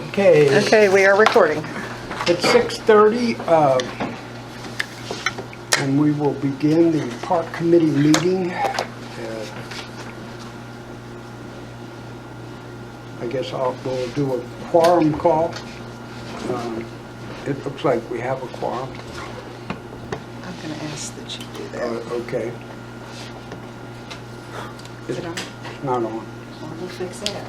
Okay, Okay, we are recording. it's 6:30, and we will begin the Park Committee meeting. I guess we'll do a quorum call. It looks like we have a quorum. I'm going to ask that you do that. Okay. Is it on? It's not on. Well, we'll fix that.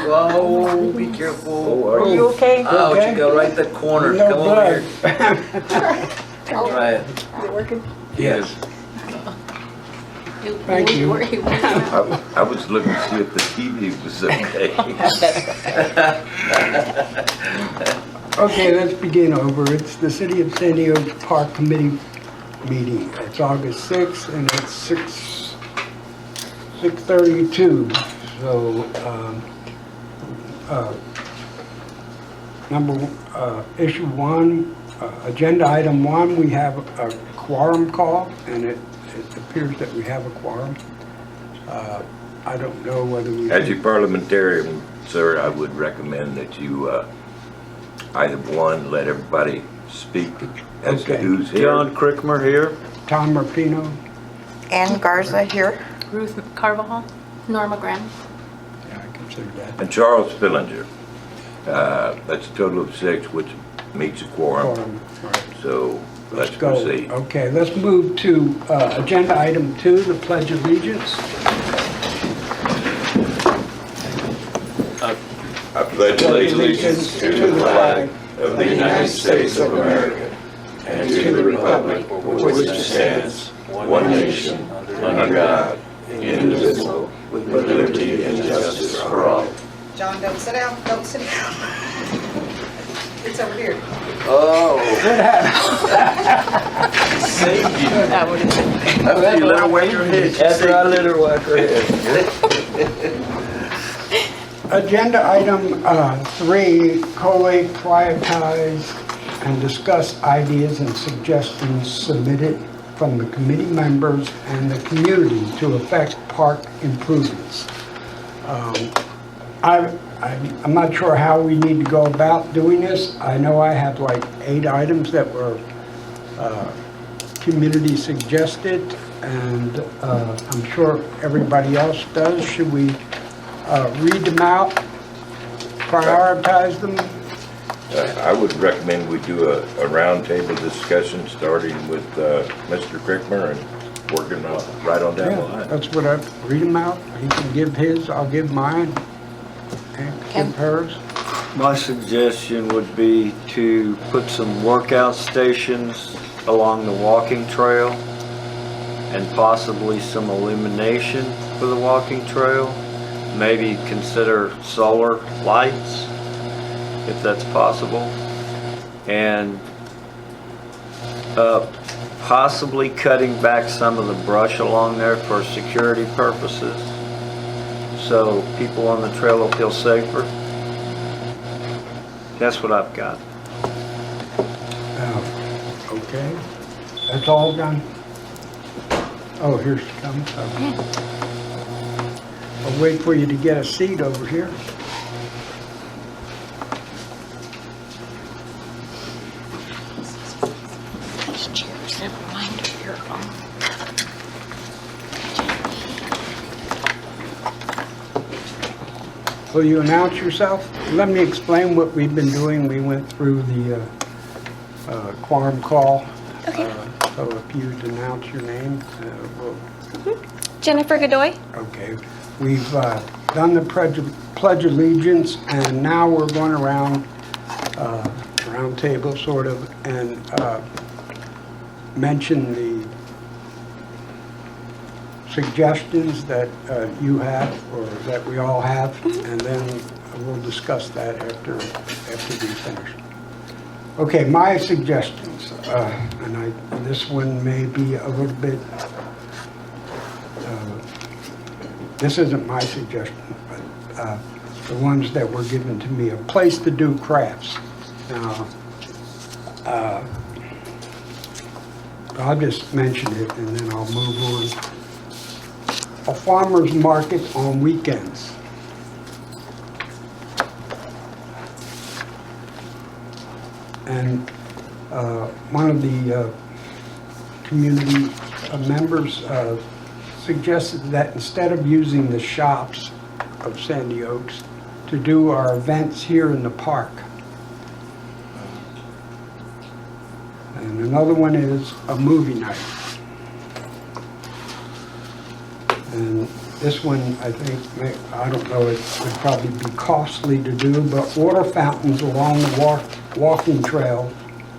Whoa, be careful. Are you okay? Ouch, Okay. you go right in the corner. No Come over blood. here. Try it. Is it working? Yes. Thank you. I was looking to see if the TV was okay. Okay, let's begin over. It's the City of San Diego Park Committee meeting. It's August 6th, and it's 6:32. So, issue one, agenda item one, we have a quorum call, and it appears that we have a quorum. I don't know whether we... As your parliamentarian, sir, I would recommend that you, item one, let everybody speak as to Okay. who's here. John Crickmer here. Tom Marpino. Ann Garza here. Ruth Carvajal. Norma Graham. Yeah, I consider that. And Charles Fillinger. That's a total of 6, which meets a quorum. Quorum, right. So let's go. proceed. Okay, let's move to agenda item 2, the Pledge of Allegiance. I pledge allegiance to the flag of the United States of America and to the republic for which it stands, one nation, under God, indivisible, with liberty and justice for all. John, don't sit down. Don't sit down. It's over here. Oh. Save you. That would have been. After you let her wave your head. After I let her whack her head. Agenda item 3, collate, prioritize, and discuss ideas and suggestions submitted from the committee members and the community to affect park improvements. I'm not sure how we need to go about doing this. I know I have like 8 items that were community suggested, and I'm sure everybody else does. Should we read them out, prioritize them? I would recommend we do a roundtable discussion, starting with Mr. Crickmer and working right on down the Yeah, line. that's what I, read them out. He can give his, I'll give mine, and give hers. My suggestion would be to put some workout stations along the walking trail and possibly some illumination for the walking trail. Maybe consider solar lights, if that's possible. And possibly cutting back some of the brush along there for security purposes, so people on the trail will feel safer. That's what I've got. Okay, that's all done? Oh, here she comes. I'll wait for you to get a seat over here. These chairs, never mind if you're on. Will you announce yourself? Let me explain what we've been doing. We went through the quorum call. Okay. So if you'd announce your name, we'll... Jennifer Godoy. Okay. We've done the Pledge of Allegiance, and now we're going around, round table sort of, and mention the suggestions that you have, or that we all have, and then we'll discuss that after we finish. Okay, my suggestions, and this one may be a little bit this isn't my suggestion, but the ones that were given to me, a place to do crafts. Now, I'll just mention it and then I'll move on. A farmer's market on weekends. And one of the community members suggested that instead of using the shops of Sandy Oaks, to do our events here in the park. And another one is a movie night. And this one, I think, I don't know, it would probably be costly to do, but water fountains along the walking trail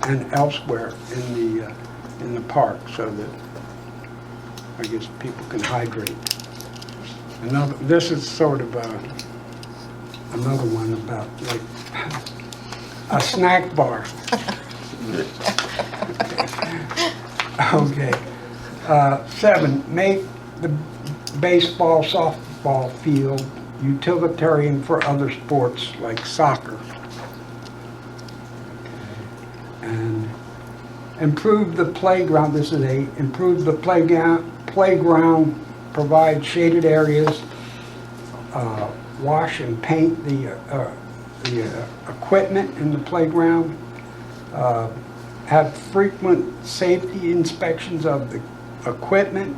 and elsewhere in the park, so that I guess people can hydrate. Another, this is sort of another one about like a snack bar. Okay. 7, make the baseball, softball field utilitarian for other sports like soccer. And improve the playground, this is 8, improve the playground, provide shaded areas, wash and paint the equipment in the playground, have frequent safety inspections of the equipment,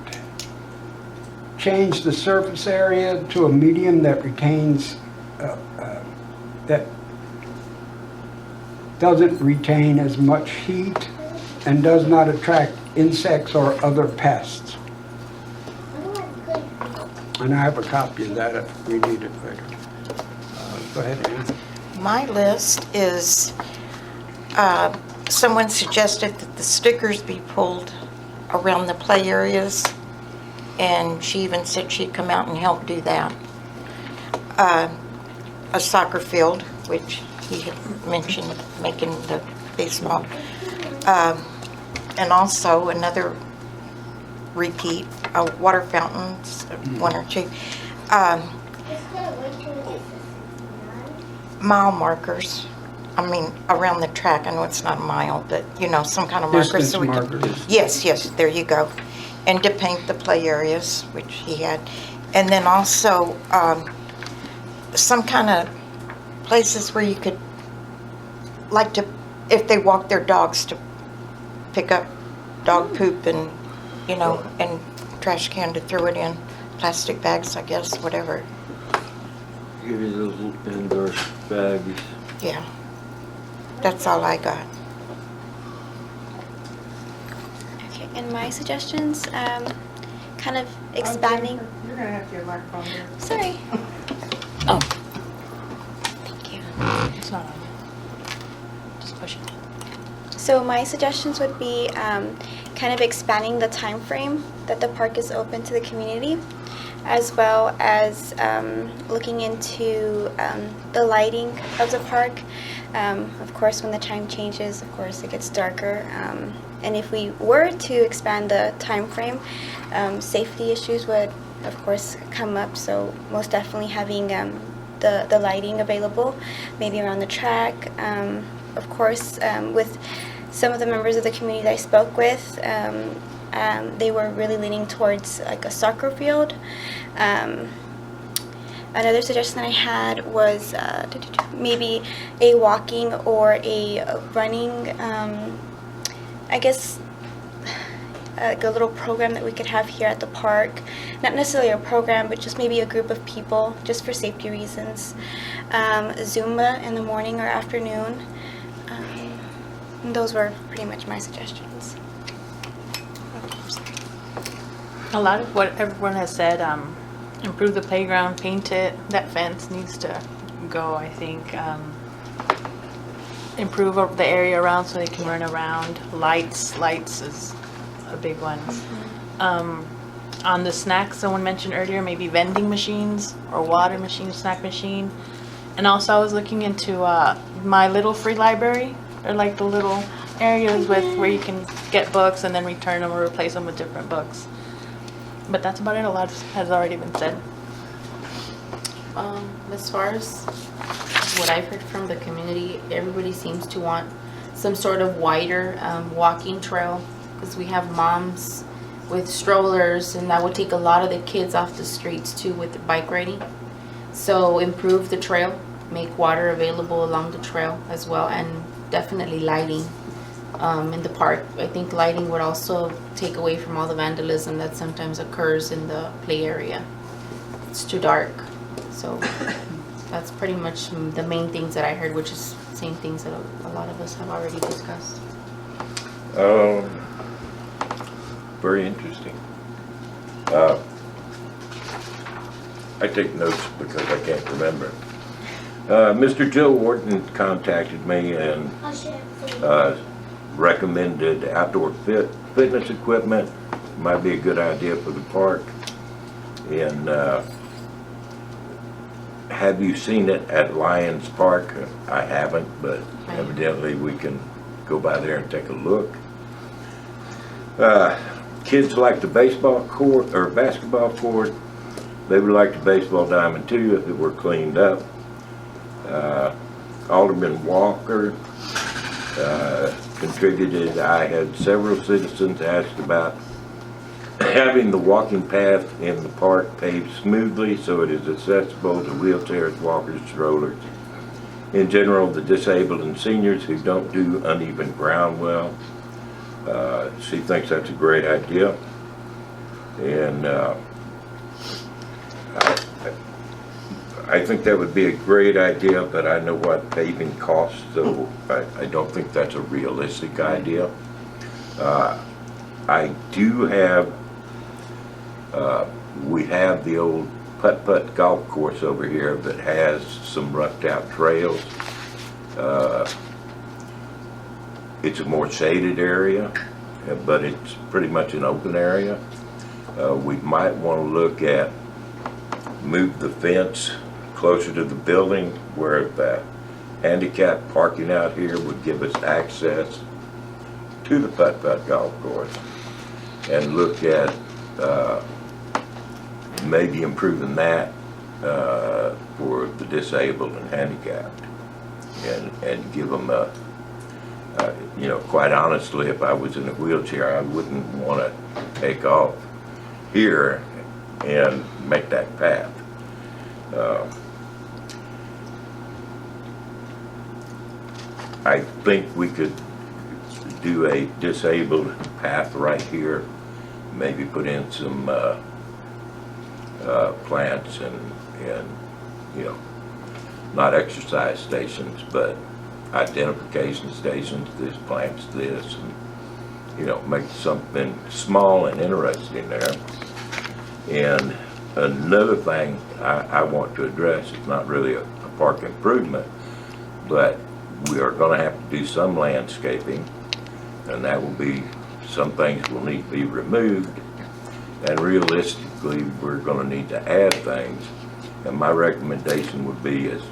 change the surface area to a medium that retains, that doesn't retain as much heat and does not attract insects or other pests. And I have a copy of that if we need it later. Go ahead, Ann. My list is, someone suggested that the stickers be pulled around the play areas, and she even said she'd come out and help do that. A soccer field, which he had mentioned, making the baseball. And also another repeat, water fountains, 1 or 2. Mile markers, I mean, around the track. I know it's not a mile, but, you know, some kind of markers. Distance So we markers. can, yes, there you go. And to paint the play areas, which he had. And then also some kind of places where you could, like to, if they walk their dogs, to pick up dog poop and, you know, and trash can to throw it in, plastic bags, I guess, whatever. Give you those indoor bags. Yeah, that's all I got. Okay, and my suggestions, kind of expanding. You're gonna have to get a microphone here. Sorry. Oh. Thank you. It's not on. Just push it. So my suggestions would be kind of expanding the time frame that the park is open to the community, as well as looking into the lighting of the park. Of course, when the time changes, of course, it gets darker. And if we were to expand the time frame, safety issues would, of course, come up. So most definitely having the lighting available, maybe around the track. Of course, with some of the members of the community that I spoke with, they were really leaning towards like a soccer field. Another suggestion that I had was maybe a walking or a running, I guess, like a little program that we could have here at the park. Not necessarily a program, but just maybe a group of people, just for safety reasons. Zumba in the morning or afternoon. And those were pretty much my suggestions. A lot of what everyone has said, improve the playground, paint it, that fence needs to go, I think. Improve the area around so they can run around. Lights is a big one. On the snacks, someone mentioned earlier, maybe vending machines or water machine, snack machine. And also I was looking into my little free library. They're like the little areas with where you can get books and then return them or replace them with different books. But that's about it. A lot has already been said. As far as what I've heard from the community, everybody seems to want some sort of wider walking trail, because we have moms with strollers, and that would take a lot of the kids off the streets too with the bike riding. So improve the trail, make water available along the trail as well, and definitely lighting in the park. I think lighting would also take away from all the vandalism that sometimes occurs in the play area. It's too dark. So that's pretty much the main things that I heard, which is same things that a lot of us have already discussed. Very interesting. I take notes because I can't remember. Mr. Joe Wharton contacted me and recommended outdoor fitness equipment. Might be a good idea for the park. And have you seen it at Lions Park? I haven't, but evidently we can go by there and take a look. Kids like the baseball court or basketball court. They would like the baseball diamond too if it were cleaned up. Alderman Walker contributed. I had several citizens ask about having the walking path in the park paved smoothly so it is accessible to wheelchairs, walkers, strollers. In general, the disabled and seniors who don't do uneven ground well. She thinks that's a great idea. And I think that would be a great idea, but I know what paving costs, so I don't think that's a realistic idea. I do have, we have the old putt-putt golf course over here that has some roughed out trails. It's a more shaded area, but it's pretty much an open area. We might want to look at move the fence closer to the building where the handicap parking out here would give us access to the putt-putt golf course, and look at maybe improving that for the disabled and handicapped, and give them a you know, quite honestly, if I was in a wheelchair, I wouldn't want to take off here and make that path. I think we could do a disabled path right here, maybe put in some plants and you know, not exercise stations, but identification stations, this plants this, and you know, make something small and interesting there. And another thing I want to address, it's not really a park improvement, but we are going to have to do some landscaping, and that will be, some things will need to be removed, and realistically we're going to need to add things. And my recommendation would be as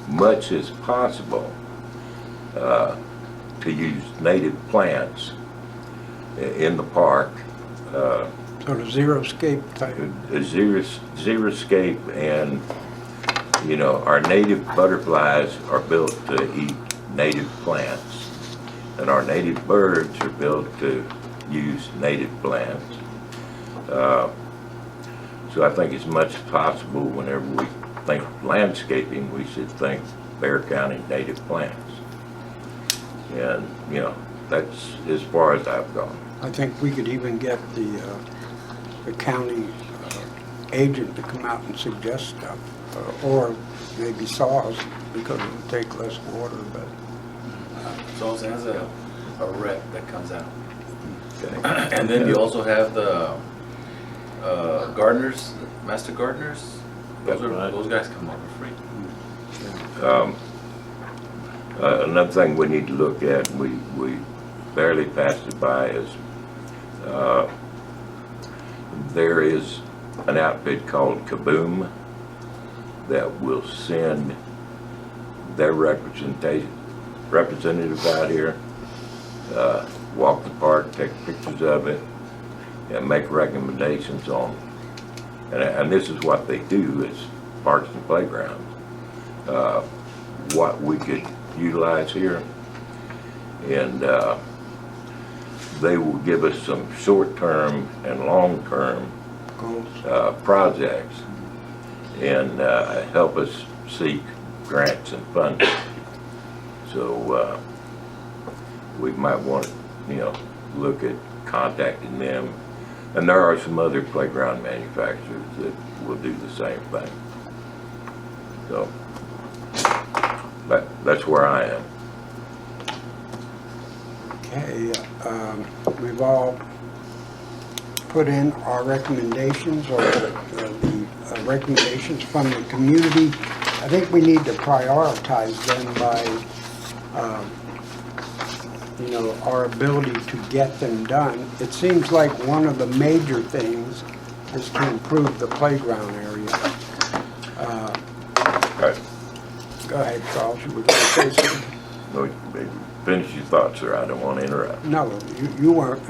much as possible to use native plants in the park. Sort of xeriscape type. A xeriscape, and you know, our native butterflies are built to eat native plants, and our native birds are built to use native plants. So I think as much as possible, whenever we think landscaping, we should think Bexar County native plants. And you know, that's as far as I've gone. I think we could even get the county agent to come out and suggest stuff, or maybe saws, because it would take less water, but. So it has a rep that comes out. Okay. And then you also have the gardeners, master gardeners. Those guys come over free. Another thing we need to look at, we barely passed it by, is there is an outfit called Kaboom that will send their representative out here, walk the park, take pictures of it, and make recommendations on. And this is what they do: is parks and playgrounds, what we could utilize here. And they will give us some short-term and long-term projects and help us seek grants and funding. So we might want to, look at contacting them. And there are some other playground manufacturers that will do the same thing. So that's where I am. Okay, we've all put in our recommendations or the recommendations from the community. I think we need to prioritize them by, our ability to get them done. It seems like one of the major things is to improve the playground area. Right. Go ahead, Charles, you were going to say something? No, finish your thoughts, sir. I don't want to interrupt. No, you weren't.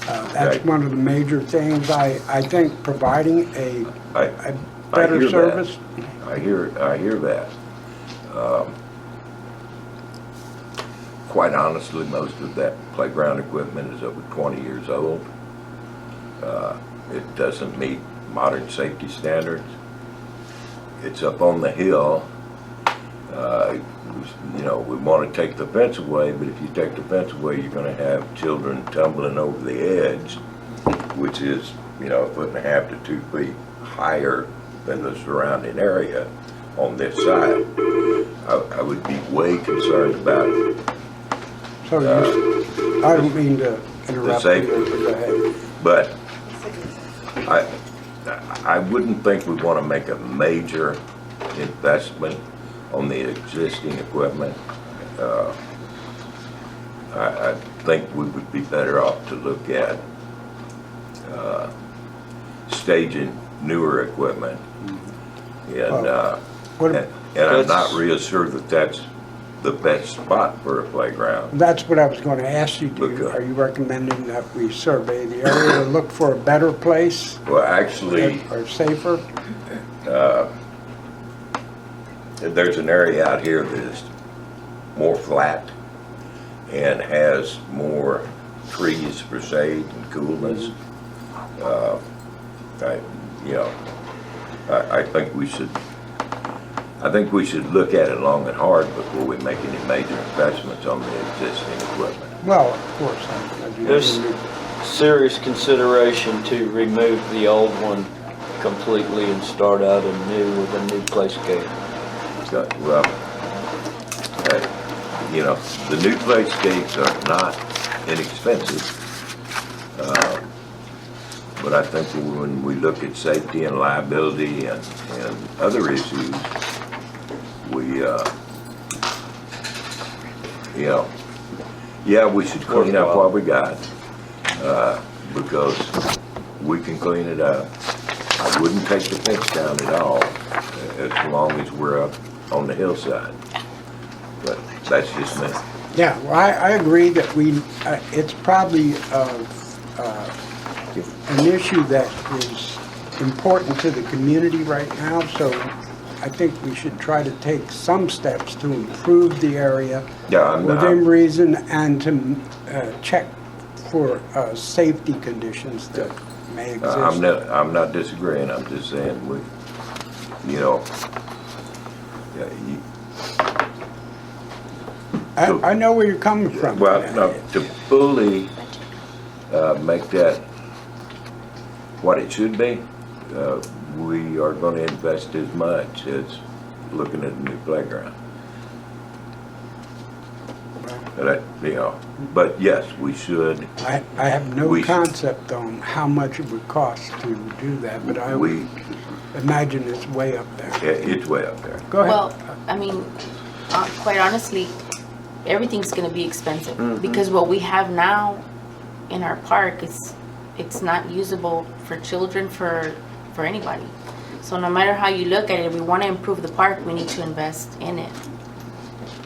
That's one of the major things. I think providing a better hear service. I hear that. Quite honestly, most of that playground equipment is over 20 years old. It doesn't meet modern safety standards. It's up on the hill. We want to take the fence away, but if you take the fence away, you're going to have children tumbling over the edge, which is, 1.5 to 2 feet higher than the surrounding area on this side. I would be way concerned about So I don't mean to interrupt you. safety. Go ahead. But I wouldn't think we want to make a major investment on the existing equipment. I think we would be better off to look at staging newer equipment. And I'm not real sure that that's the best spot for a playground. That's what I was going to ask you. Okay. Are you recommending that we survey the area to look for a better place Well, actually, or safer? there's an area out here that is more flat and has more trees for shade and coolness. I think we should look at it long and hard before we make any major investments on the existing equipment. Well, of course. There's serious consideration to remove the old one completely and start out anew with a new playscape. So, well, the new playscapes are not inexpensive. But I think when we look at safety and liability and other issues, we should clean up what we got, because we can clean it up. I wouldn't take the fence down at all, as long as we're up on the hillside. But that's just me. Yeah, well, I agree that it's probably an issue that is important to the community right now, so I think we should try to take some steps to improve the area within reason and to check for safety conditions that may exist. I'm not disagreeing. I'm just saying I know where you're coming from. Well, no, to fully make that what it should be, we are going to invest as much as looking at a new playground. But yes, we should. I have no concept on how much it would cost to do that, but I would imagine it's way up there. Yeah, it's way up there. Go ahead. Well, I mean, quite honestly, everything's going to be expensive because what we have now in our park it's not usable for children, for anybody. So no matter how you look at it, if we want to improve the park, we need to invest in it.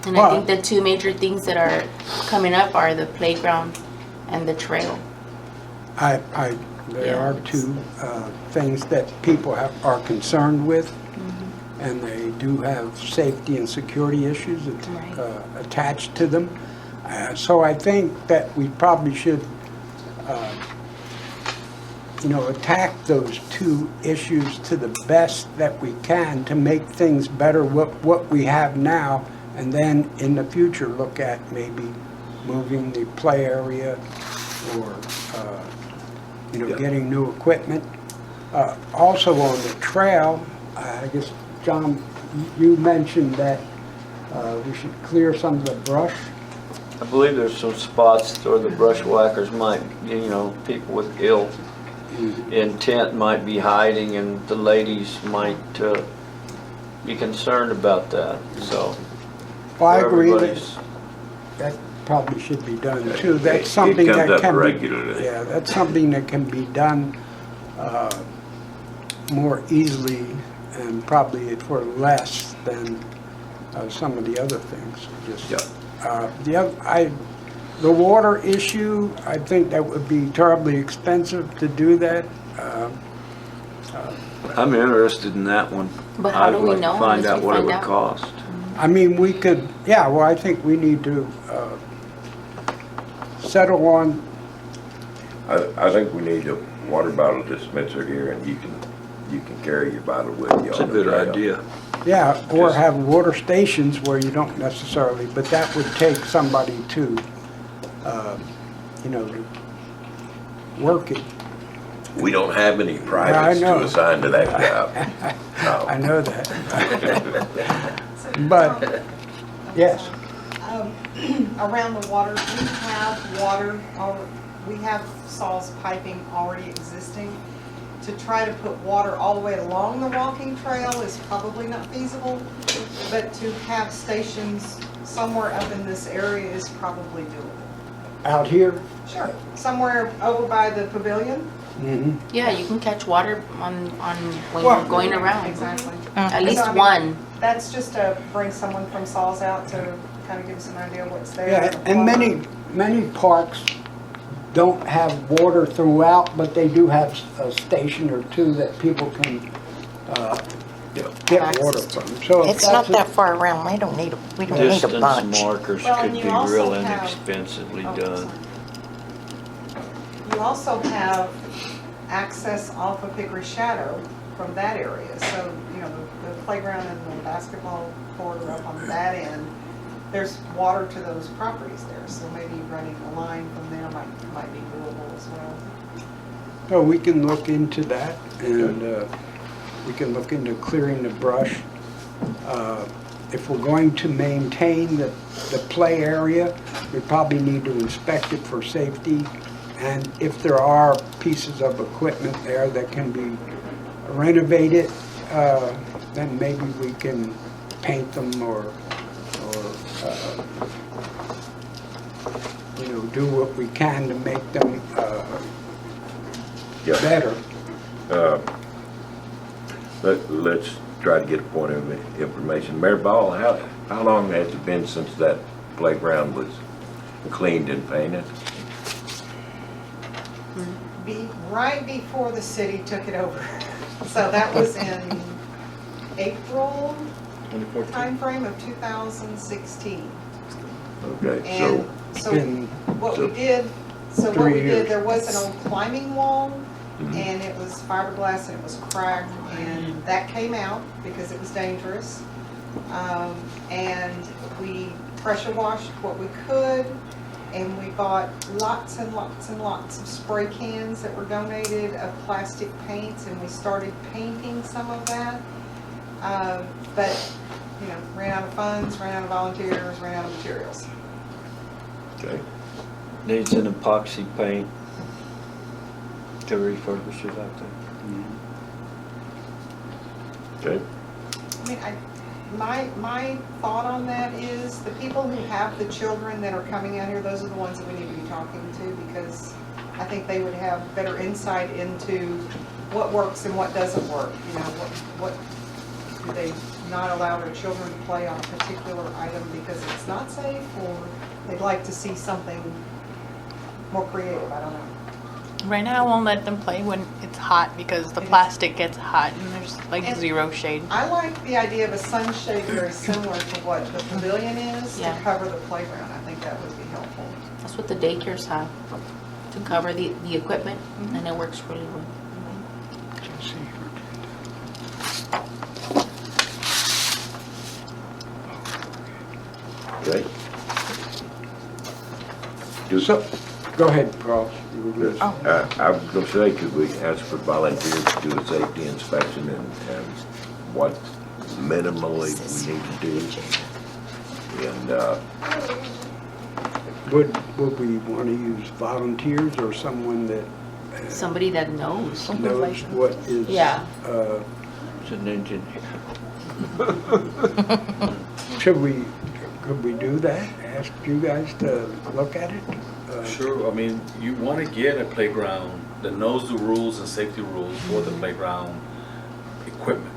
And I think the two major things that are coming up are the playground and the trail. There are two things that people are concerned with. and they do have safety and security issues Right. attached to them. So I think that we probably should, attack those two issues to the best that we can to make things better what we have now, and then in the future look at maybe moving the play area or, getting new equipment. Also on the trail, I guess, John, you mentioned that we should clear some of the brush. I believe there's some spots where the brush whackers might, people with ill intent might be hiding, and the ladies might be concerned about that, so. Well, I agree that everybody's- that probably should be done too. It That's something comes that up can be. regularly. Yeah, that's something that can be done more easily and probably for less than some of the other things. The water issue, I think that would be terribly expensive to do that. I'm interested in that one. But how do we know I'd like to find unless out we what it find would out? cost. I mean, we could, I think we need to settle on, I think we need a water bottle dispenser here, and you can carry your bottle with you. It's a on the good trail. idea. or Just- have water stations where you don't necessarily, but that would take somebody to, to work it. We don't have any privates know. to assign to that job. I No. know that. So, But, yes, Around the water, we have we have Saul's piping already existing. To try to put water all the way along the walking trail is probably not feasible, but to have stations somewhere up in this area is probably doable. out here, Sure. Somewhere over by the pavilion? Yeah, you can catch water on when Well, you're going around. Exactly. At least So, I mean, one. That's just to bring someone from Saul's out to kind of give us an idea of what's there. yeah, and many parks don't have water throughout, but they do have a station or two that people can get water Access to. from. So if It's not that's that far around, we don't need a Distance bunch. markers Well, could and you be also real have- inexpensively Oh, done. sorry. You also have access off of Hickory Shadow from that area. So, the playground and the basketball court are up on that end. There's water to those properties there, so maybe running a line from there might be doable as well. So we can look into that, and we can look into clearing the brush. If we're going to maintain the play area, we probably need to inspect it for safety. And if there are pieces of equipment there that can be renovated, then maybe we can paint them or do what we can to make them Yeah. better. Let's try to get a point of information. Mayor Ball, how long has it been since that playground was cleaned and painted? Right before the city took it over. So that was in April timeframe of 2016. Okay, And so Been what so- we did, Three years. there was an old climbing wall, Mhm. and it was fiberglass and it was cracked, and that came out because it was dangerous. And we pressure washed what we could, and we bought lots and lots and lots of spray cans that were donated of plastic paints, and we started painting some of that. But, ran out of funds, ran out of volunteers, ran out of materials. okay. Needs an epoxy paint to refurbish it, I think. Okay. I mean, my thought on that is the people who have the children that are coming out here, those are the ones that we need to be talking to, because I think they would have better insight into what works and what doesn't work. What do they not allow their children to play on a particular item because it's not safe, or they'd like to see something more creative, I don't know. Right now, I won't let them play when it's hot because the plastic gets hot and there's like And- zero shade. I like the idea of a sunshade very similar to what the pavilion is to Yeah. cover the playground. I think that would be helpful. That's what the daycares have, to cover the equipment, and it works really well. Okay. So, go ahead, Carl. You were gonna- I was gonna say, could we ask for volunteers to do a safety inspection and what minimally we need to do? And, Would we want to use volunteers or someone that Somebody that knows. knows what is? Yeah. It's an engineer. Could we do that? Ask you guys to look at it? Sure, I mean, you want to get a playground that knows the rules and safety rules for the playground equipment.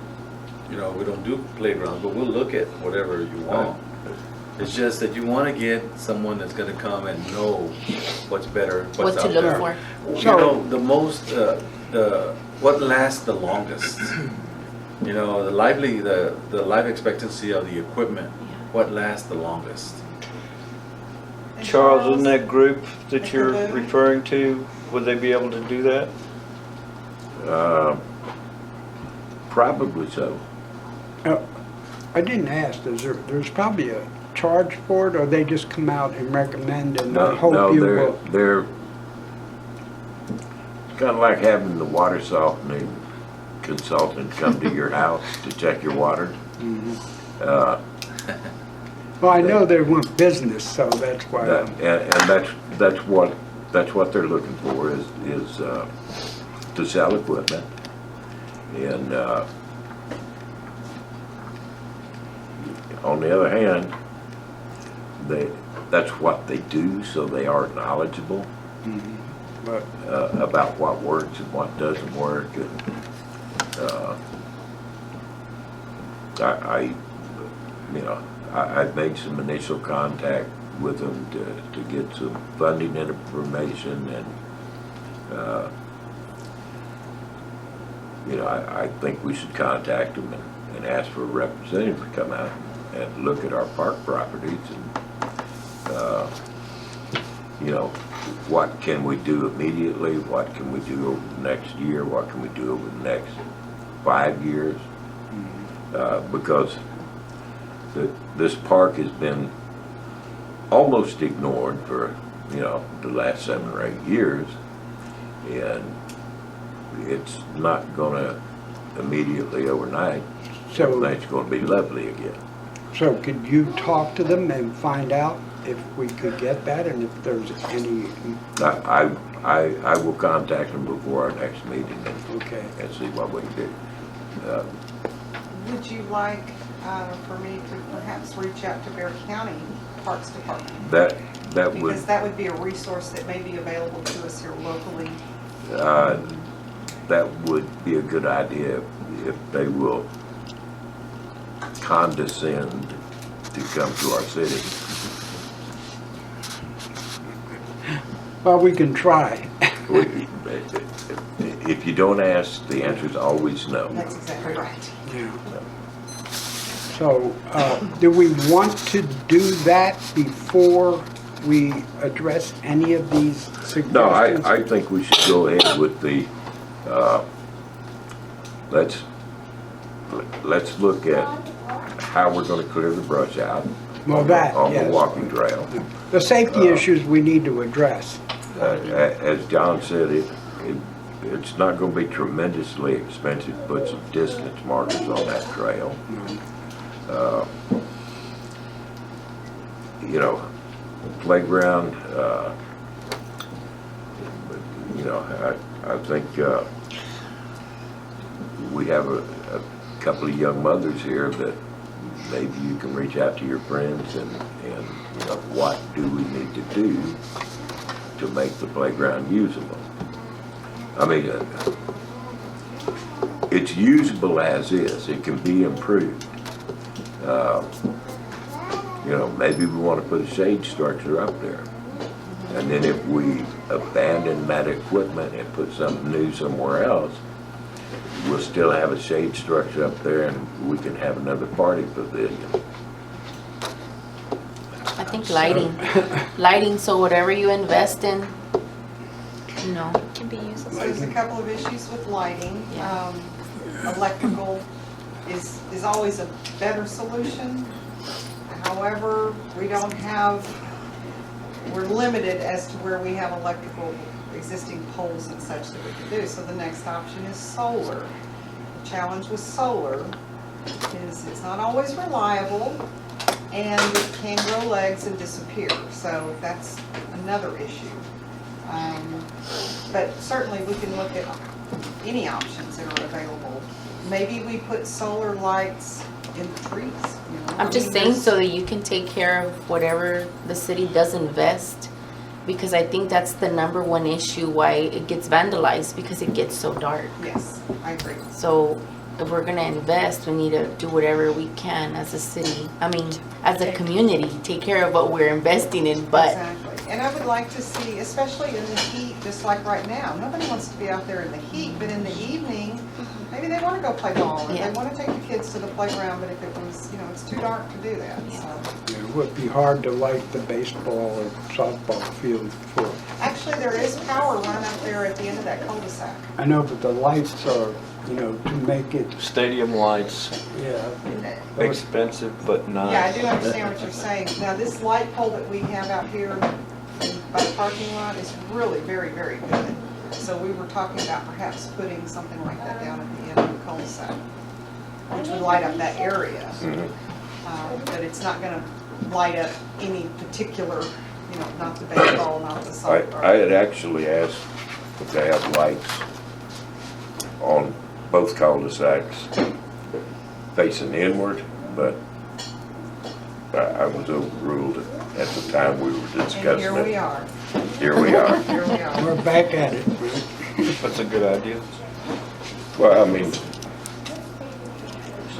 You know, we don't do playgrounds, but we'll look at whatever you want. It's just that you want to get someone that's going to come and know what's better, What what's to out look there. for. You know, the most, what lasts the longest? You know, the life expectancy of the equipment, what lasts the longest? And Charles, in that group that At you're the booth? referring to, would they be able to do that? probably so. I didn't ask, there's probably a charge for it, or they just come out and recommend and I hope you will? They're kind of like having the water softening consultant come to your house to check your water. Well, I know they want business, so that's why. And that's what they're looking for is to sell equipment. And on the other hand, that's what they do, so they are knowledgeable But about what works and what doesn't work. And I've made some initial contact with them to get some funding information, and I think we should contact them and ask for a representative to come out and look at our park properties and what can we do immediately, what can we do over the next year, what can we do over the next 5 years, because this park has been almost ignored for the last 7 or 8 years, and it's not gonna immediately overnight. So- Everything's gonna be lovely again. So could you talk to them and find out if we could get that and if there's any, I will contact them before our next meeting okay. and see what we can do. Would you like for me to perhaps reach out to Bear County Parks Department? That would, Because that would be a resource that may be available to us here locally. that would be a good idea if they will condescend to come to our city. Well, we can try. If you don't ask, the answer is always no. That's exactly right. Yeah. So, do we want to do that before we address any of these suggestions? No, I think we should go ahead with the, let's look at how we're gonna clear the brush out Well, on that, the yes. walking trail. The safety issues we need to address. As John said, it's not gonna be tremendously expensive to put some distance markers on that trail. Playground, I think we have a couple of young mothers here that maybe you can reach out to your friends and what do we need to do to make the playground usable? I mean, it's usable as is. It can be improved. Maybe we want to put a shade structure up there. And then if we abandon that equipment and put something new somewhere else, we'll still have a shade structure up there and we can have another party pavilion. I think lighting, so whatever you invest in, you know, Can be used as There's a couple of issues with lighting. Yeah. Electrical is always a better solution. However, we're limited as to where we have electrical existing poles and such that we can do. So the next option is solar. The challenge with solar is it's not always reliable and it can grow legs and disappear. So that's another issue. But certainly we can look at any options that are available. Maybe we put solar lights in the trees, you know? I'm just saying so that you can take care of whatever the city does invest, because I think that's the number one issue why it gets vandalized, because it gets so dark. Yes, I agree. So if we're gonna invest, we need to do whatever we can as a city, as a community, take care of what we're investing in, but Exactly. And I would like to see, especially in the heat, just like right now, nobody wants to be out there in the heat, but in the evening, maybe they want to go play ball, or Yeah. they want to take the kids to the playground, but if it was, it's too dark to do that, so. It would be hard to light the baseball or softball field for, Actually, there is power run up there at the end of that cul-de-sac. I know, but the lights are, to make it, Stadium lights, yeah. expensive but nice. Yeah, I do understand what you're saying. Now, this light pole that we have out here by the parking lot is really very, very good. So we were talking about perhaps putting something like that down at the end of the cul-de-sac, which would light up that area. But it's not gonna light up any particular, not the baseball, not the I softball. had actually asked to have lights on both cul-de-sacs facing inward, but I was overruled at the time we were And discussing here we it. are, Here we are. here we are. We're back at it. That's a good idea. Well,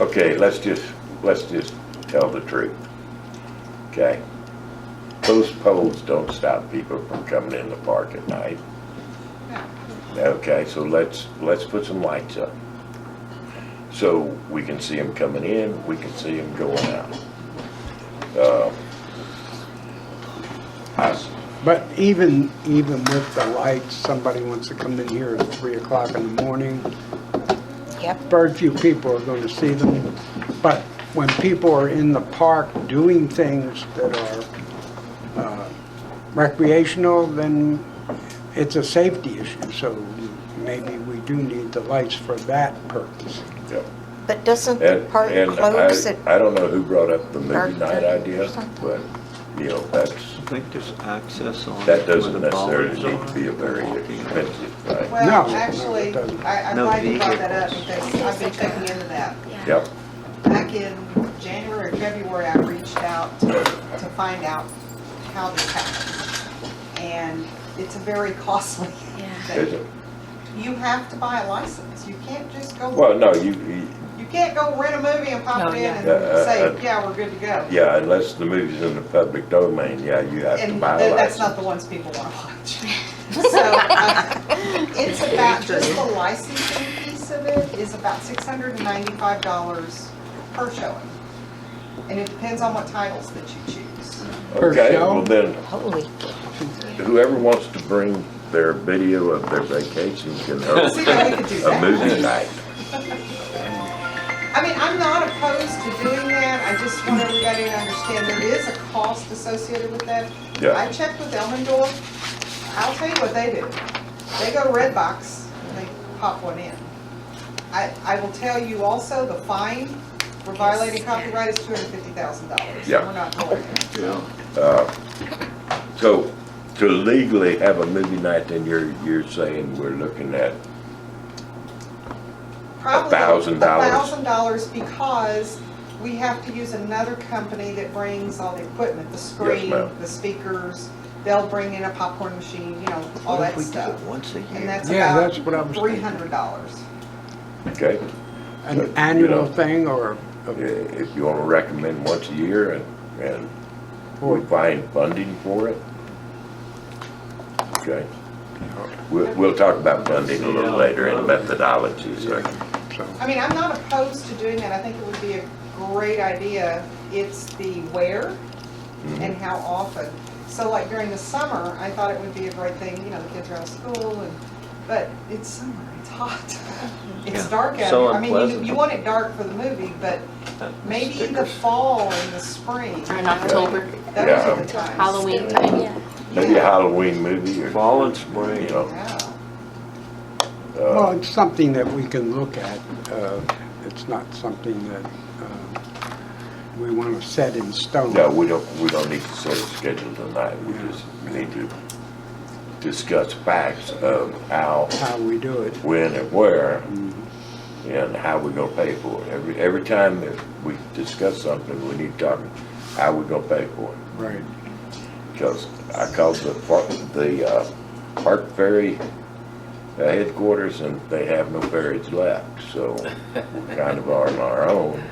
okay, let's just tell the truth. Okay? Those poles don't stop people from coming in the park at night. Okay, so let's put some lights up. So we can see them coming in, we can see them going out. But even with the lights, somebody wants to come in here at 3 o'clock in the morning, Yep. very few people are going to see them. But when people are in the park doing things that are recreational, then it's a safety issue. So maybe we do need the lights for that purpose. Yep. But doesn't the park close at I don't know who brought up the movie dark night 30 or idea, something? but, that's, I think there's access on. that doesn't where the necessarily bollards need are. to be a very expensive thing. Well, No, no, actually, it doesn't. I'm No glad you brought that up vehicles. because I've been checking into that. Yeah. Yep, Back in January or February, I reached out to find out how this happens. And it's a very costly Yeah. is thing. it? You have to buy a license. You can't just go, Well, no, you, you can't go rent a movie and pop No, it in yeah. and say, Uh, yeah, we're good to go. yeah, unless the movie's in the public domain, yeah, you have to And buy a that's not license. the ones people want to watch. So it's about, just the licensing piece of it is about $695 per showing. And it depends on what titles that you choose. Per Okay, show? well then, Holy, whoever wants to bring their video of their vacation can host See, now we could do a that. movie night. I mean, I'm not opposed to doing that, I just want everybody to understand there is a cost associated with that. Yeah. I checked with Elmendorf, I'll tell you what they do. They go to Redbox and they pop one in. I will tell you also, the fine for violating copyright is $250,000. Yeah. We're not going there. So, to legally have a movie night, then you're saying we're looking at Probably $1,000. $1,000 because we have to use another company that brings all the equipment, the screen, ma'am. the speakers. They'll bring in a popcorn machine, all What that if we do stuff. it once a And year? that's Yeah, about that's what I was thinking. $300. Okay, An You annual know. thing or if you want to recommend once a year and we find funding for it, Okay. We'll talk about funding a little later and methodologies. So, I mean, I'm not opposed to doing that. I think it would be a great idea. It's the where and how often. So like during the summer, I thought it would be a great thing, you know, the kids are out of school but it's summer, it's hot. It's Yeah. dark out So here. I mean, unpleasant. you want it dark for the movie, but maybe in the fall and the spring. Or in October, Those Yeah. are the times. Halloween time. Yeah. Maybe a Halloween movie or, Fall and you spring. know. Yeah. well, it's something that we can look at. It's not something that we want to set in stone. No, we don't need to set a schedule tonight. We just need to discuss facts of how, How we do it. when, and where, and how we're gonna pay for it. Every time that we discuss something, we need to talk how we're gonna pay for it. Right. Because I called the Park Ferry headquarters, and they have no ferries left, so we're kind of on our own.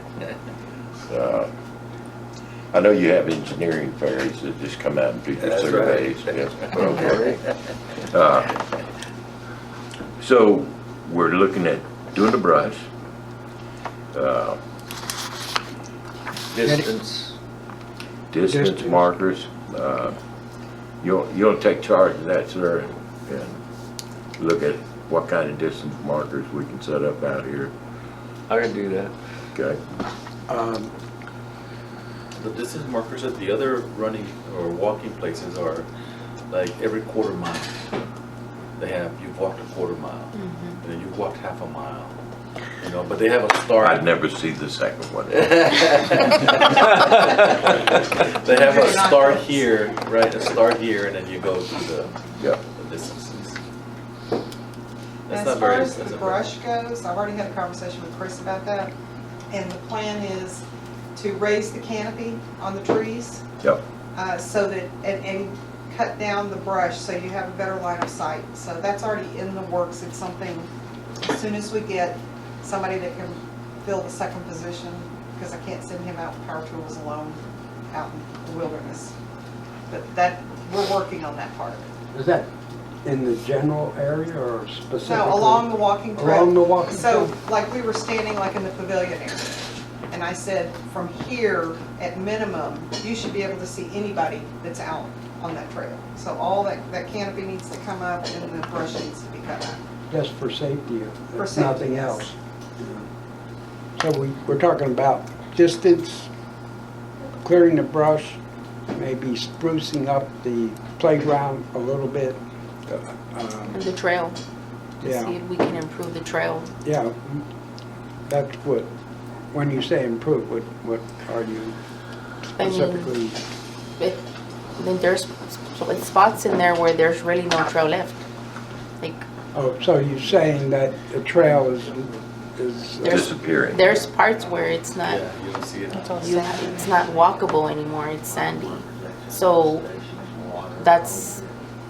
I know you have engineering ferries that just come out and do the That's surveys. right. Yes, okay. So we're looking at doing the brush. Distance. Distance markers. You'll take charge of that, sir, and look at what kind of distance markers we can set up out here. I can do that. Okay. The distance markers at the other running or walking places are like every quarter mile. You've walked a quarter mile, and then you've walked half a mile. You know, but they have a start. I'd never see the second one. They have a start here, right? A start here, and then you go through the Yeah. distances. As That's not far very. as the brush goes, I've already had a conversation with Chris about that. And the plan is to raise the canopy on the trees Yep. so that, and cut down the brush so you have a better line of sight. So that's already in the works. It's something, as soon as we get somebody that can fill the second position, because I can't send him out with power tools alone out in the wilderness. But we're working on that part of it. Is that in the general area or specifically? No, along the walking trail. Along the walking So, trail? like, we were standing like in the pavilion area, and I said, from here, at minimum, you should be able to see anybody that's out on that trail. So all that canopy needs to come up and the brush needs to be cut out. Just for safety, For if safety, nothing yes. else. So we're talking about distance, clearing the brush, maybe sprucing up the playground a little bit. And the trail, to Yeah. see if we can improve the trail. Yeah, that's what, when you say improve, what are you I mean, specifically? Then there's spots in there where there's really no trail left. Like, Oh, so you're saying that the trail is There's- Disappearing. there's parts where it's not, Yeah, you don't see it. it's not walkable anymore, it's sandy. So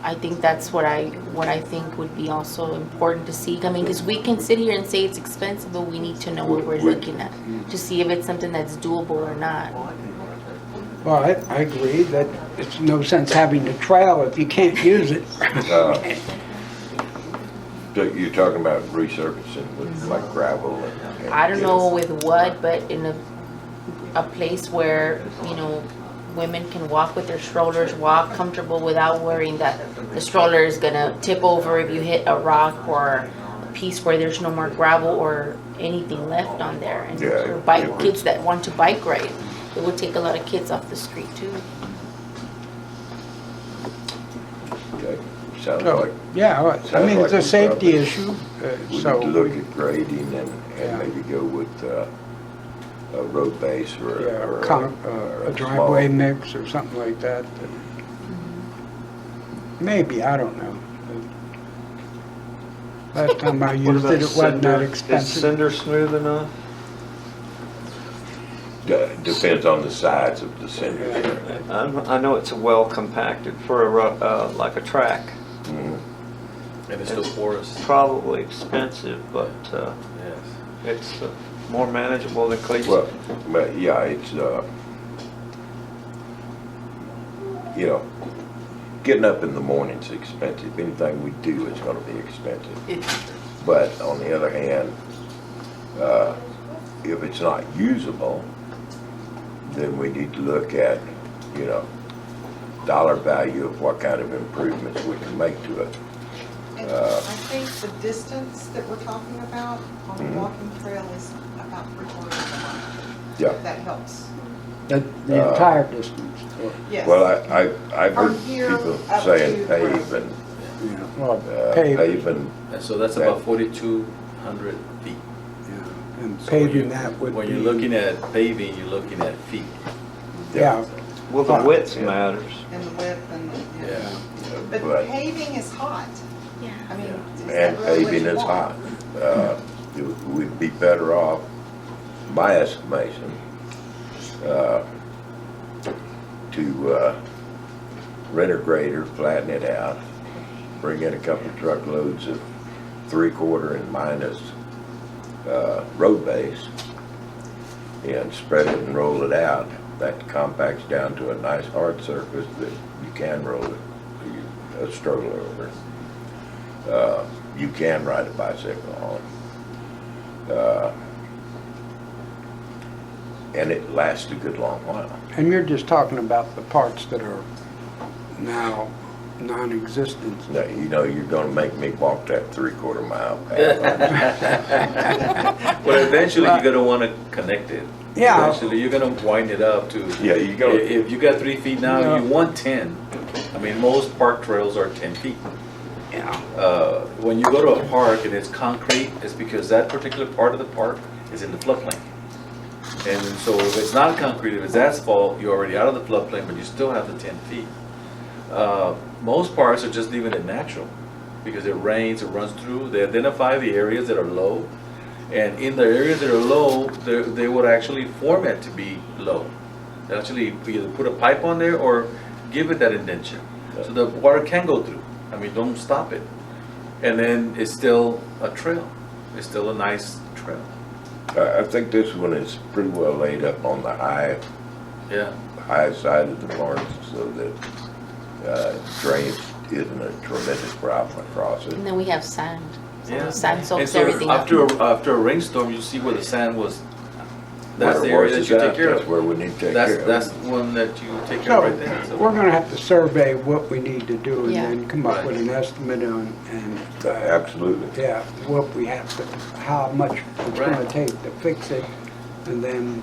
I think that's what I think would be also important to see. I mean, because we can sit here and say it's expensive, but we need to know what we're looking at to see if it's something that's doable or not. well, I agree that it's no sense having the trail if you can't use it. So you're talking about resurfacing with like gravel and. I don't know with what, but in a place where, you know, women can walk with their strollers, walk comfortable without worrying that the stroller is gonna tip over if you hit a rock or a piece where there's no more gravel or anything left on there. And Yeah, for bike it would- kids that want to bike ride, it would take a lot of kids off the street too. Okay, sounds So, like yeah, I Sounds mean, it's like a we safety probably- issue, we need so. to look at grading and Yeah. maybe go with a road base or Yeah, or a small- driveway mix or something like that. Maybe, I don't know. Last time I What used about it, it wasn't that cinder? Is expensive. cinder smooth enough? Depends on the size of the cinder. I know it's well compacted for like a track. Mhm. And it's still porous. Probably expensive, but Yes. it's more manageable than clay. Well, but yeah, it's, you know, getting up in the morning's expensive. Anything we do is gonna be expensive. It- But on the other hand, if it's not usable, then we need to look at, you know, dollar value of what kind of improvements we can make to it. And I think the distance that we're talking about on the Mhm. walking trail is about 3/4 of a mile. Yeah. If that helps. The entire distance. Yes. Well, I've From heard here people up saying to pave and, Yeah, well, pave pave, and, And so that's about 4,200 feet. yeah, and So paving that would be. When you're looking at paving, you're looking at feet. Yeah, Well, the width matters. And the width and, Yeah. But But- paving is hot. Yeah. I mean, is that and really what paving you is want? hot. We'd be better off, my estimation, to rent a grader, flatten it out, bring in a couple of truckloads of 3/4 and minus road base, and spread it and roll it out. That compacts down to a nice hard surface that you can roll a stroller over. You can ride a bicycle on. And it lasts a good long while. and you're just talking about the parts that are now non-existent. Now, you know, you're gonna make me walk that 3/4 mile path. Well, eventually you're gonna wanna connect it. Yeah. Eventually, you're gonna wind it up to. Yeah, you go. If you got 3 feet now, Yeah. you want 10. I mean, most park trails are 10 feet. Yeah. When you go to a park and it's concrete, it's because that particular part of the park is in the floodplain. And so if it's not concrete, if it's asphalt, you're already out of the floodplain, but you still have the 10 feet. Most parks are just leaving it natural because it rains, it runs through. They identify the areas that are low, and in the areas that are low, they would actually format to be low. They actually either put a pipe on there or give it that indentation, so the water can go through. I mean, don't stop it. And then it's still a trail. It's still a nice trail. I think this one is pretty well laid up on the high Yeah. side of the park, so that drainage isn't a tremendous problem across it. And then we have sand. So Yeah. sand And soaks so everything up. after a rainstorm, you see where the sand was. That's the Where it area that washes you out, take care that's of. where we need to take care of. That's one that you take care of So, right there. So- we're gonna have to survey what we need to do and Yeah. then come up with Right. an estimate on, and, Absolutely. yeah, what we have to, how much it's gonna Right. take to fix it, and then,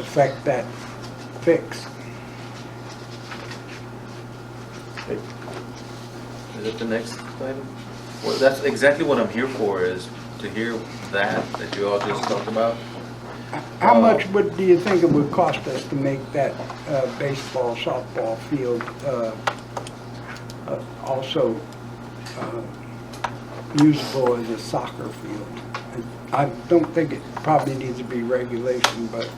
affect that fix. Is it the next item? Well, that's exactly what I'm here for, is to hear that you all just talked about. How much do you think it would cost us to make that baseball, softball field also usable as a soccer field? I don't think it probably needs to be regulation, but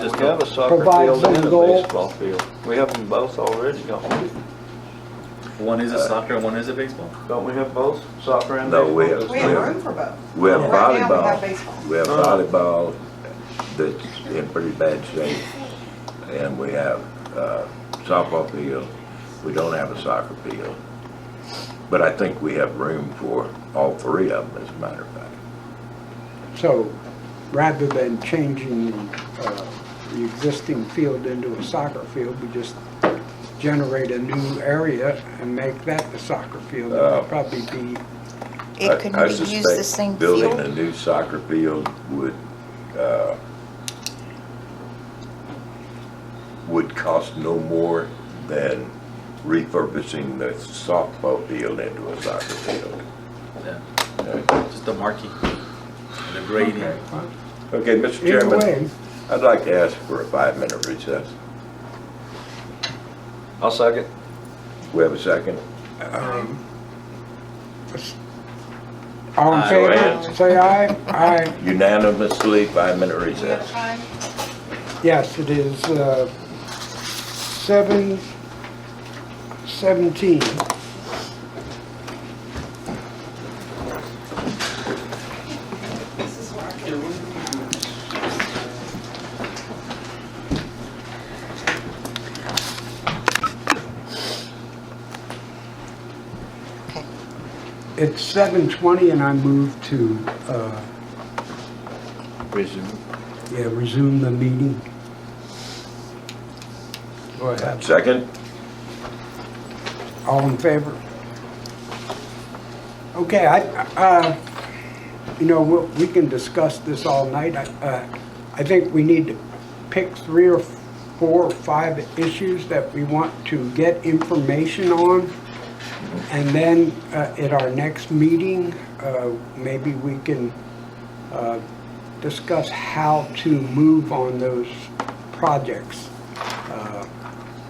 Just We have a soccer Provide field some and a goal. baseball field. We have them both already, don't we? One is a soccer and one is a baseball? Don't we have both soccer and No, baseball? we have- We have room for both. We have Right now, we volleyball. have baseball. We have Oh. volleyball that's in pretty bad shape, and we have softball field. We don't have a soccer field. But I think we have room for all three of them, as a matter of fact. so rather than changing the existing field into a soccer field, we just generate a new area and make that the soccer field. It would probably be, It could I use the suspect same building a field. new soccer field would cost no more than refurbishing the softball field into a soccer field. Yeah, just the marking, and the grading. okay, well, Okay, Mr. either Chairman, way, I'd like to ask for a 5-minute recess. I'll second. We have a second? all in Aye. favor, say aye. Aye. Unanimously, 5-minute We have recess. time? Yes, it is 7:17. This is what I can. It's 7:20 and I move to, Resume. resume the meeting. Go ahead. Second? All in favor? Okay, we can discuss this all night. I think we need to pick 3 or 4 or 5 issues that we want to get information on. And then at our next meeting, maybe we can discuss how to move on those projects.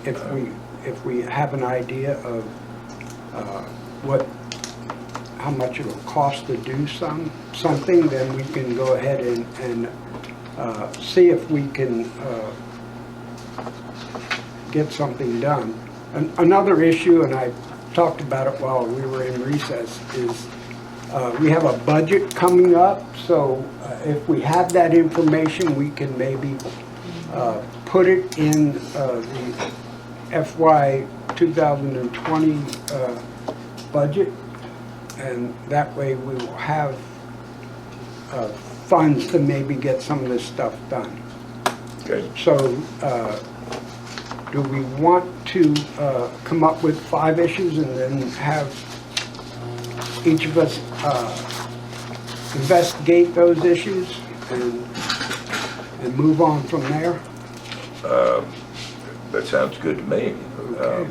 If we have an idea of how much it'll cost to do something, then we can go ahead and see if we can get something done. Another issue, and I talked about it while we were in recess, is we have a budget coming up, so if we have that information, we can maybe put it in the FY 2020 budget, and that way we will have funds to maybe get some of this stuff done. Okay. So, do we want to come up with 5 issues and then have each of us investigate those issues and move on from there? That sounds good to me. Okay.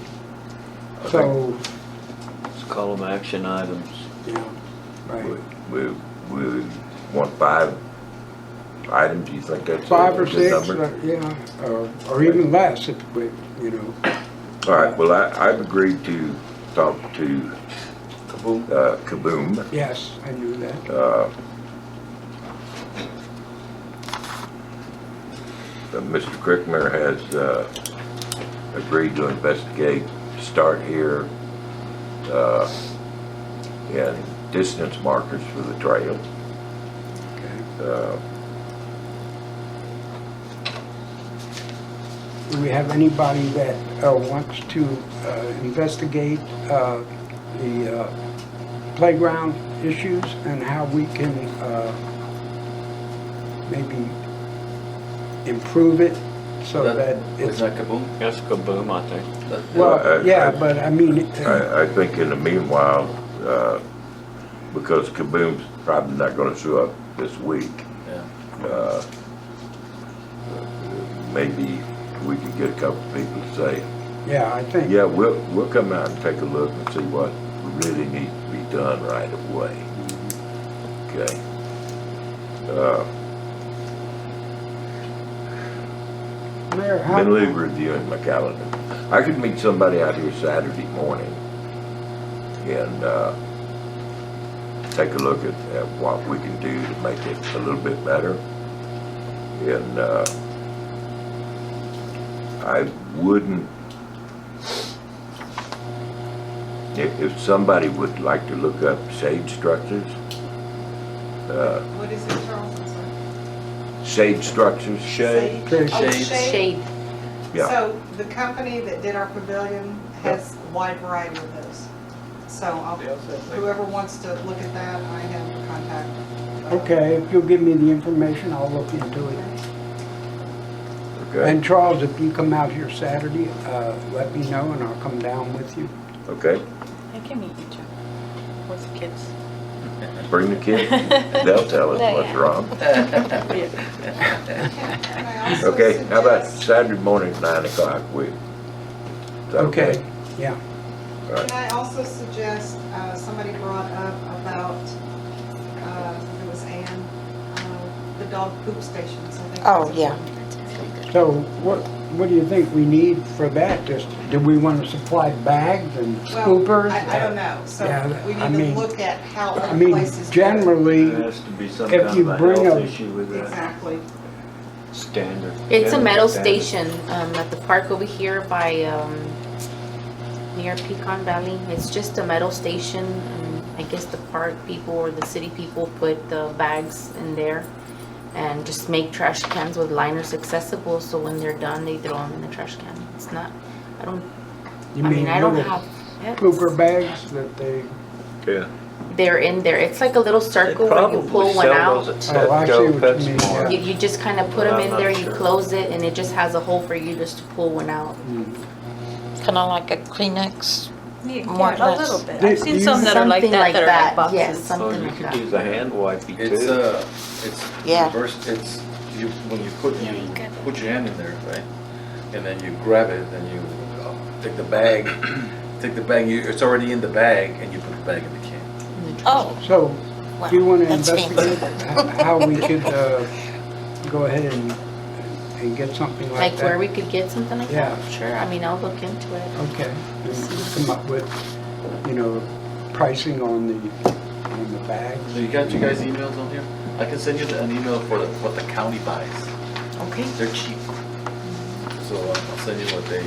So, Let's call them action items. yeah, right. We want 5 items, you think that's 5 or a good 6, number? yeah, or even less if we, All right, well, I've agreed to talk to Kaboom. yes, I knew that. Mr. Crickmer has agreed to investigate, start here, and distance markers for the trail. Okay. Do we have anybody that wants to investigate the playground issues and how we can maybe improve it so that Is it's... that Kaboom? That's Kaboom, I think. Well, yeah, but I mean... I think in the meanwhile, because Kaboom's probably not gonna show up this week, Yeah. maybe we could get a couple people to say, Yeah, I think... yeah, we'll come out and take a look and see what really needs to be done right away. Okay? Mayor, how... Mentally reviewing my calendar. I could meet somebody out here Saturday morning and take a look at what we can do to make it a little bit better. And I wouldn't, if somebody would like to look up shade structures, What is it, Charles? I'm sorry. shade structures. Okay. Oh, Shade. Shade. Yeah. So the company that did our pavilion has a wide variety of those. So whoever wants to look at that, I have contact. Okay, if you'll give me the information, I'll look into it. Okay, And Charles, if you come out here Saturday, let me know and I'll come down with you. okay. I can meet you too. With the kids. Bring the kids. They'll tell us what's wrong. And I also Okay, how about suggest- Saturday morning, 9 o'clock? Is that okay? Yeah. All right. And I also suggest, somebody brought up about, it was Ann, the dog poop stations. I think Oh, that's yeah. important. So what do you think we need for that? Just, do we want to supply bags and Well, scoopers? I don't know, so Yeah, we I need mean- to look at how I other mean, places. do it. generally, There has to be some If kind you of a bring health a- issue with that. Exactly. Standard. It's a General metal standard. station at the park over here by near Pecan Valley. It's just a metal station. I guess the park people or the city people put the bags in there and just make trash cans with liners accessible. So when they're done, they throw them in the trash can. It's not. I you mean, I don't little have pets. pooper bags that they, Yeah. they're in there. It's like a little They circle where you probably pull one sell those out. at Oh, I see Petco, what you mean, PetSmart. yeah. You just kind of put But them I'm in not there, you sure. close it, and it just has a hole for you just to pull one out. Kind of like a Kleenex. Yeah, More or a less. little bit. Do- I've do seen you- some that are like Something that, that are like boxes. Yes, Or something you like could that. use a hand wipey It's too. it's Yeah. reverse. It's you when you put your hand in there, right, and then you grab it, and you take the bag. It's already in the bag, and you put the bag in the can. Oh, So, do you want to that's investigate fancy. how we could go ahead and get something like Like that? where we could get something like Yeah. that? Sure, I mean, I'll look into it. Okay, and just come up with, pricing on the bags. So you got you guys' emails on here? I can send you an email for what the county buys. okay. They're cheap. So I'll send you what they.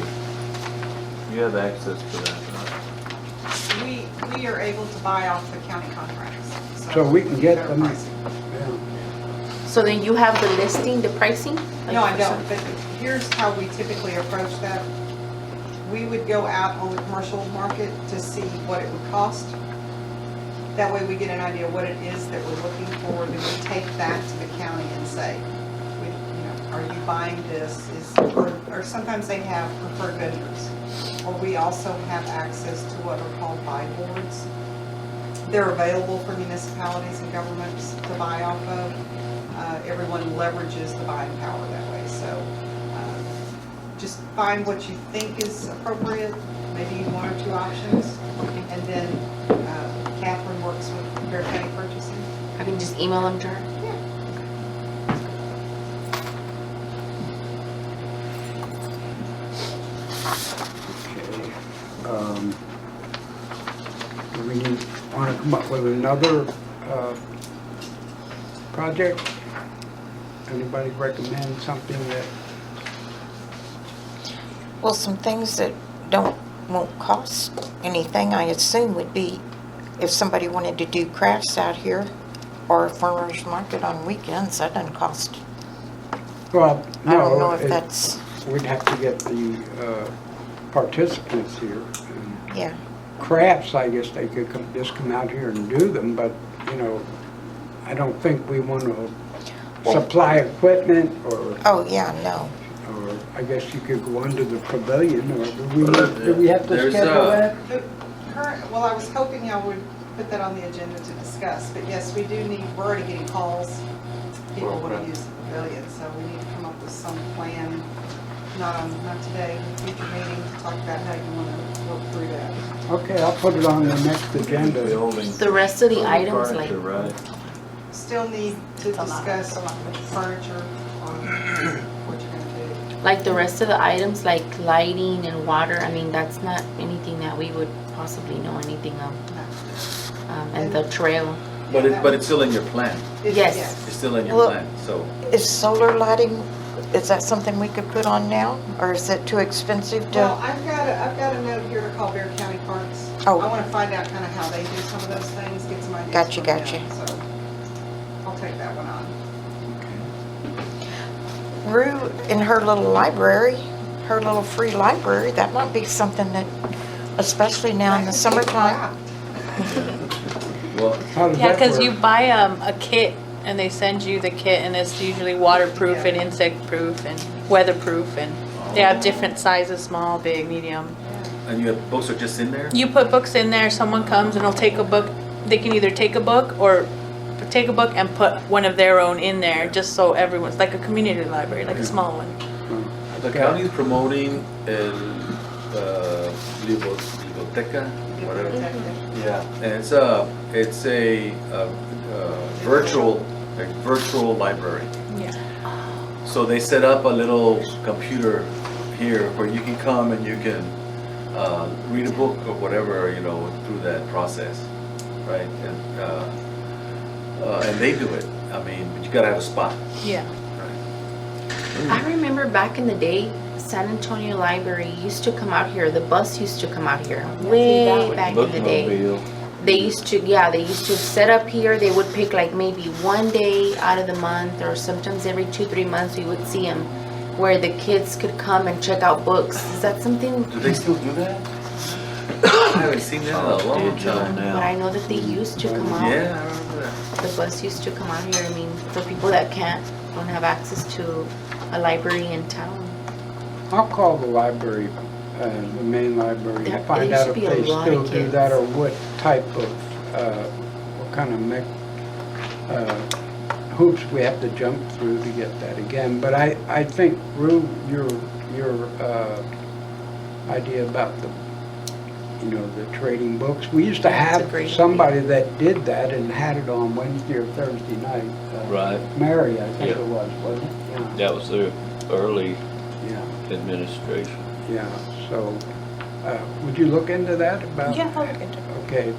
You have access to that, right? We are able to buy off the county contracts. So we can get better them. pricing. Yeah. So then you have the listing, the pricing? No, I don't, but here's how we typically approach that. We would go out on the commercial market to see what it would cost. That way we get an idea what it is that we're looking for, then we take that to the county and say, are you buying this? Or sometimes they have preferred vendors. Or we also have access to what are called buy boards. They're available for municipalities and governments to buy off of. Everyone leverages the buying power that way, so just find what you think is appropriate, maybe one or two options, and then Catherine works with Bear County Purchasing. I can just email them to her? Okay. Do we want to come up with another project? Anybody recommend something that, Well, some things that won't cost anything, I assume, would be if somebody wanted to do crafts out here or a farmer's market on weekends, that doesn't cost. well, I don't know no, if that's, we'd have to get the participants here. And yeah. crafts, I guess they could just come out here and do them, but, I don't think we want to supply equipment or Oh, yeah, no. or I guess you could go under the pavilion, or Well, do we have to there's, schedule that? The current, well, I was hoping y'all would put that on the agenda to discuss, but yes, we do need, we're already getting calls. People want to use the pavilion, so we need to come up with some plan, not today, future meeting, to talk about how you want to work through that. Okay, I'll put it on the next agenda. Building. The rest of the items, like, Furniture, right? Still need to discuss furniture on what you're going to do. like the rest of the items, like lighting and water, I mean, that's not anything that we would possibly know anything of. And the trail. But it's still in your plan. Yes. It's still in your Well- plan. So Is solar lighting, is that something we could put on now? Or is it too expensive Well, to? I've got a note here to call Bear County Parks. Oh. I want to find out kind of how they do some of those things, get some ideas. Gotcha, from them, gotcha. So I'll take that one on. Rue, in her little library, her little free library, that might be something that, especially now in the summertime. well, How does Yeah, that because you work? buy a kit and they send you the kit and it's usually waterproof and insect proof and weatherproof and they have different sizes, small, big, medium. and your books are just in there. You put books in there, someone comes and they'll take a book. They can either take a book or take a book and put one of their own in there just so everyone's like a community library, like a small one. The county is promoting el biblioteca, whatever. Yeah, and it's a virtual library. Yeah. So they set up a little computer here where you can come and you can read a book or whatever, through that process, right? And they do it. I mean, but you gotta have a spot. Yeah. I remember back in the day, San Antonio Library used to come out here, the bus used to come out here, way back in the day. Bookmobile. They used to set up here, they would pick like maybe one day out of the month or sometimes every 2-3 months we would see them where the kids could come and check out books. Is that something? Do they still do that? I haven't seen that in a long Digital time. now. But I know that they used to come out. Yeah, I remember that. The bus used to come out here. I mean, for people that don't have access to a library in town. I'll call the library, the main library, There and find used out to if be a they lot still of do kids. that or what type of, what kind of hoops we have to jump through to get that again. But I think, Rue, your idea about the, the trading books, we used to That's a have great somebody that did that and had it on Wednesday or Thursday night. Right. Mary, I think Yeah. it was, wasn't it? Yeah, That was the early yeah, administration. yeah. So, would you look into that about? Yeah, I'll look into it. Okay,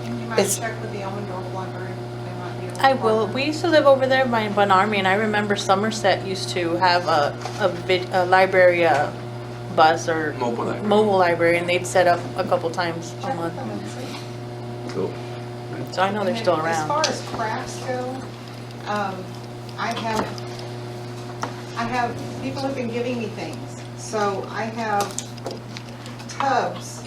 And you might It's- check with the Elmendorf Library. They might be able to I will. partner. We used to live over there by Bon Army, and I remember Somerset used to have a library bus or mobile library, and they'd set up a couple times a Check with month. them and see. Cool. So I know they're And still then around. As far as crafts go, I have people who've been giving me things. So I have tubs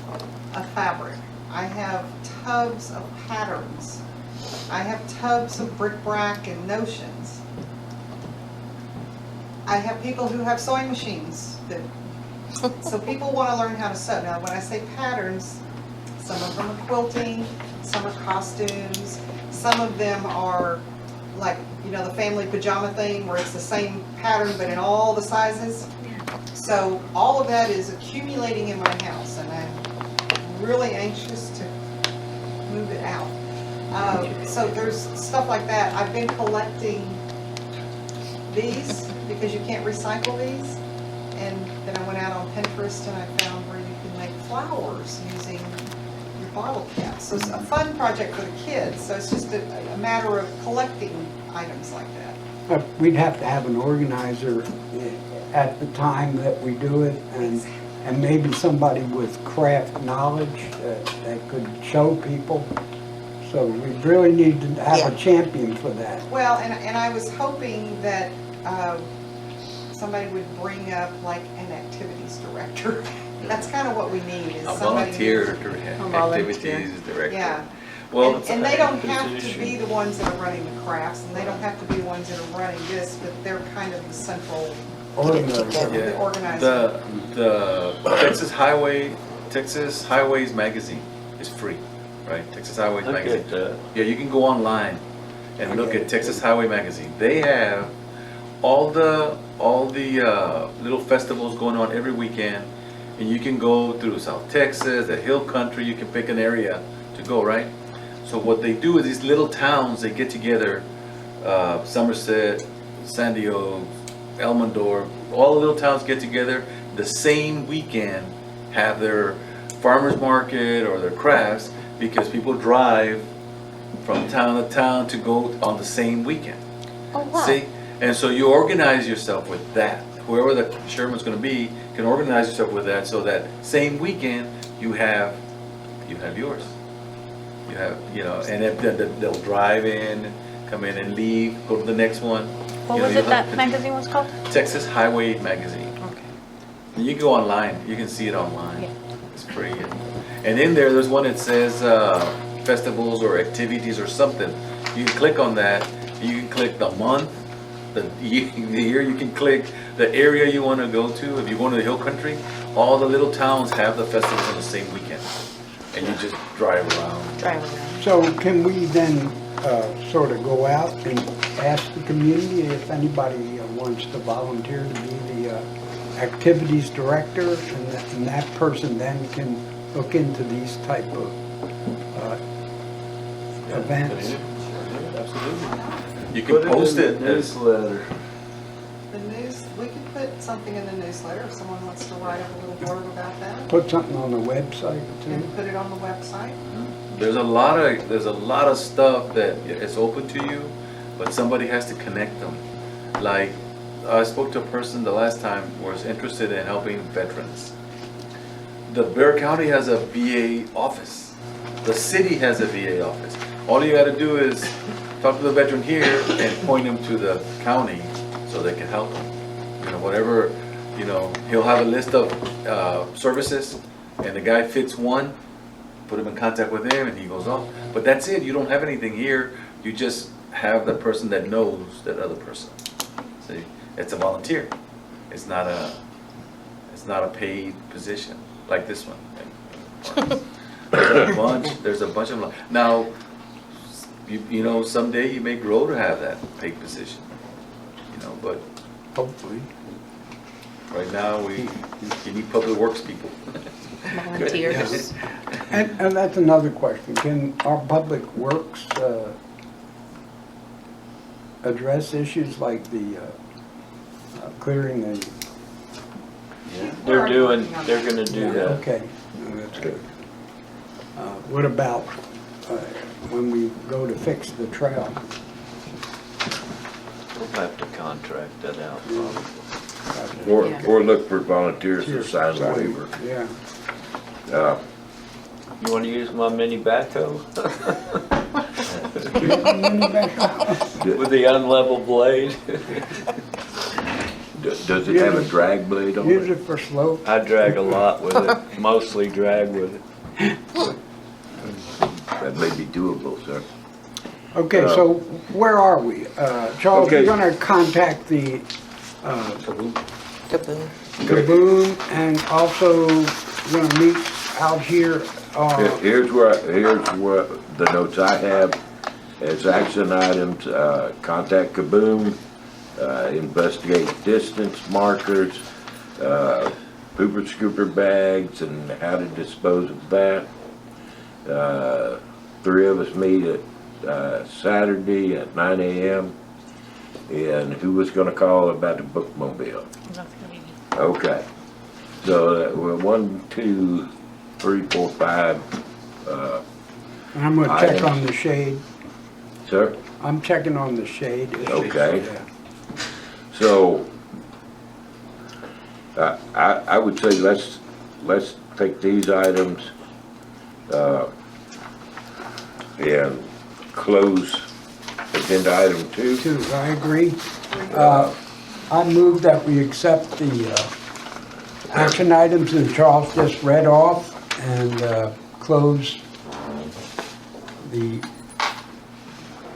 of fabric. I have tubs of patterns. I have tubs of bric-a-brac and notions. I have people who have sewing machines that, so people want to learn how to sew. Now, when I say patterns, some of them are quilting, some are costumes, some of them are like, the family pajama thing where it's the same pattern but in all the sizes. So all of that is accumulating in my house and I'm really anxious to move it out. So there's stuff like that. I've been collecting these because you can't recycle these. And then I went out on Pinterest and I found where you can make flowers using your bottle caps. So it's a fun project for the kids. So it's just a matter of collecting items like that. but we'd have to have an organizer at the time that we do it, and maybe somebody with craft knowledge that could show people. So we really need to have a champion for that. Well, and I was hoping that somebody would bring up like an activities director. That's kind of what we need is A somebody. volunteer volunteer. activities director. Yeah. Well, And they don't have to position. be the ones that are running the crafts, and they don't have to be the ones that are running this, but they're kind of the central, Organizer. the yeah, organizer. the Texas Highways magazine is free, right? Texas Highways Look magazine. at that. Yeah, you can go online and look at Texas Highway magazine. They have all the little festivals going on every weekend, and you can go through South Texas, the Hill Country. You can pick an area to go, right? So what they do is these little towns, they get together, Somerset, San Diego, Elmendorf, all the little towns get together the same weekend, have their farmers market or their crafts, because people drive from town to town to go on the same weekend. Oh, wow. See? And so you organize yourself with that. Whoever the chairman's gonna be can organize yourself with that, so that same weekend you have yours. You have, and they'll drive in, come in and leave, go to the next one. What You know, was you'll it have that magazine was called? Texas Highway Magazine. Okay. And you can go online, you can see it online. Yeah. It's free. And in there's one that says festivals or activities or something. You can click on that, you can click the month, the year, you can click the area you want to go to. If you're going to the Hill Country, all the little towns have the festivals on the same weekend. And you just drive around. Drive around. So can we then sort of go out and ask the community if anybody wants to volunteer to be the activities director, and that person then can look into these type of events? Absolutely. You can post it as, Newsletter. The news, we could put something in the newsletter if someone wants to write up a little blurb about that. Put something on the website too? And put it on the website. there's a lot of stuff that is open to you, but somebody has to connect them. Like, I spoke to a person the last time who was interested in helping veterans. The Bexar County has a VA office. The city has a VA office. All you gotta do is talk to the veteran here and point them to the county so they can help them. Whatever, he'll have a list of services and the guy fits one, put him in contact with him and he goes off. But that's it, you don't have anything here, you just have the person that knows that other person. See, it's a volunteer. It's not a paid position like this one. There's a bunch of them. Now, you know, someday you may grow to have that paid position, you know, but Hopefully. right now you need public works people. Volunteers. And that's another question. Can our public works address issues like the clearing the, They're gonna do that. okay, no, that's good. What about when we go to fix the trail? We'll have to contract that out probably. Or look for volunteers to sign the waiver. Yeah. You wanna use my mini backhoe? With the unlevel blade? Does it have a drag blade on Use it? it for slope. I drag a lot with it, mostly drag with it. That may be doable, sir. Okay, so where are we? Charles, Okay. you're gonna contact the Kaboom. Kaboom and also you're gonna meet out here. Here's what the notes I have as action items, contact Kaboom, investigate distance markers, pooper scooper bags and how to dispose of that. 3 of us meet at Saturday at 9 a.m. And who was gonna call about the bookmobile? Okay, so we're 1, 2, 3, 4, 5, And I'm gonna check items. on the shade. sir? I'm checking on the shade. Okay. Yeah. So, I would say let's take these items, and close agenda item 2. Two, I agree. I move that we accept the action items that Charles just read off and close the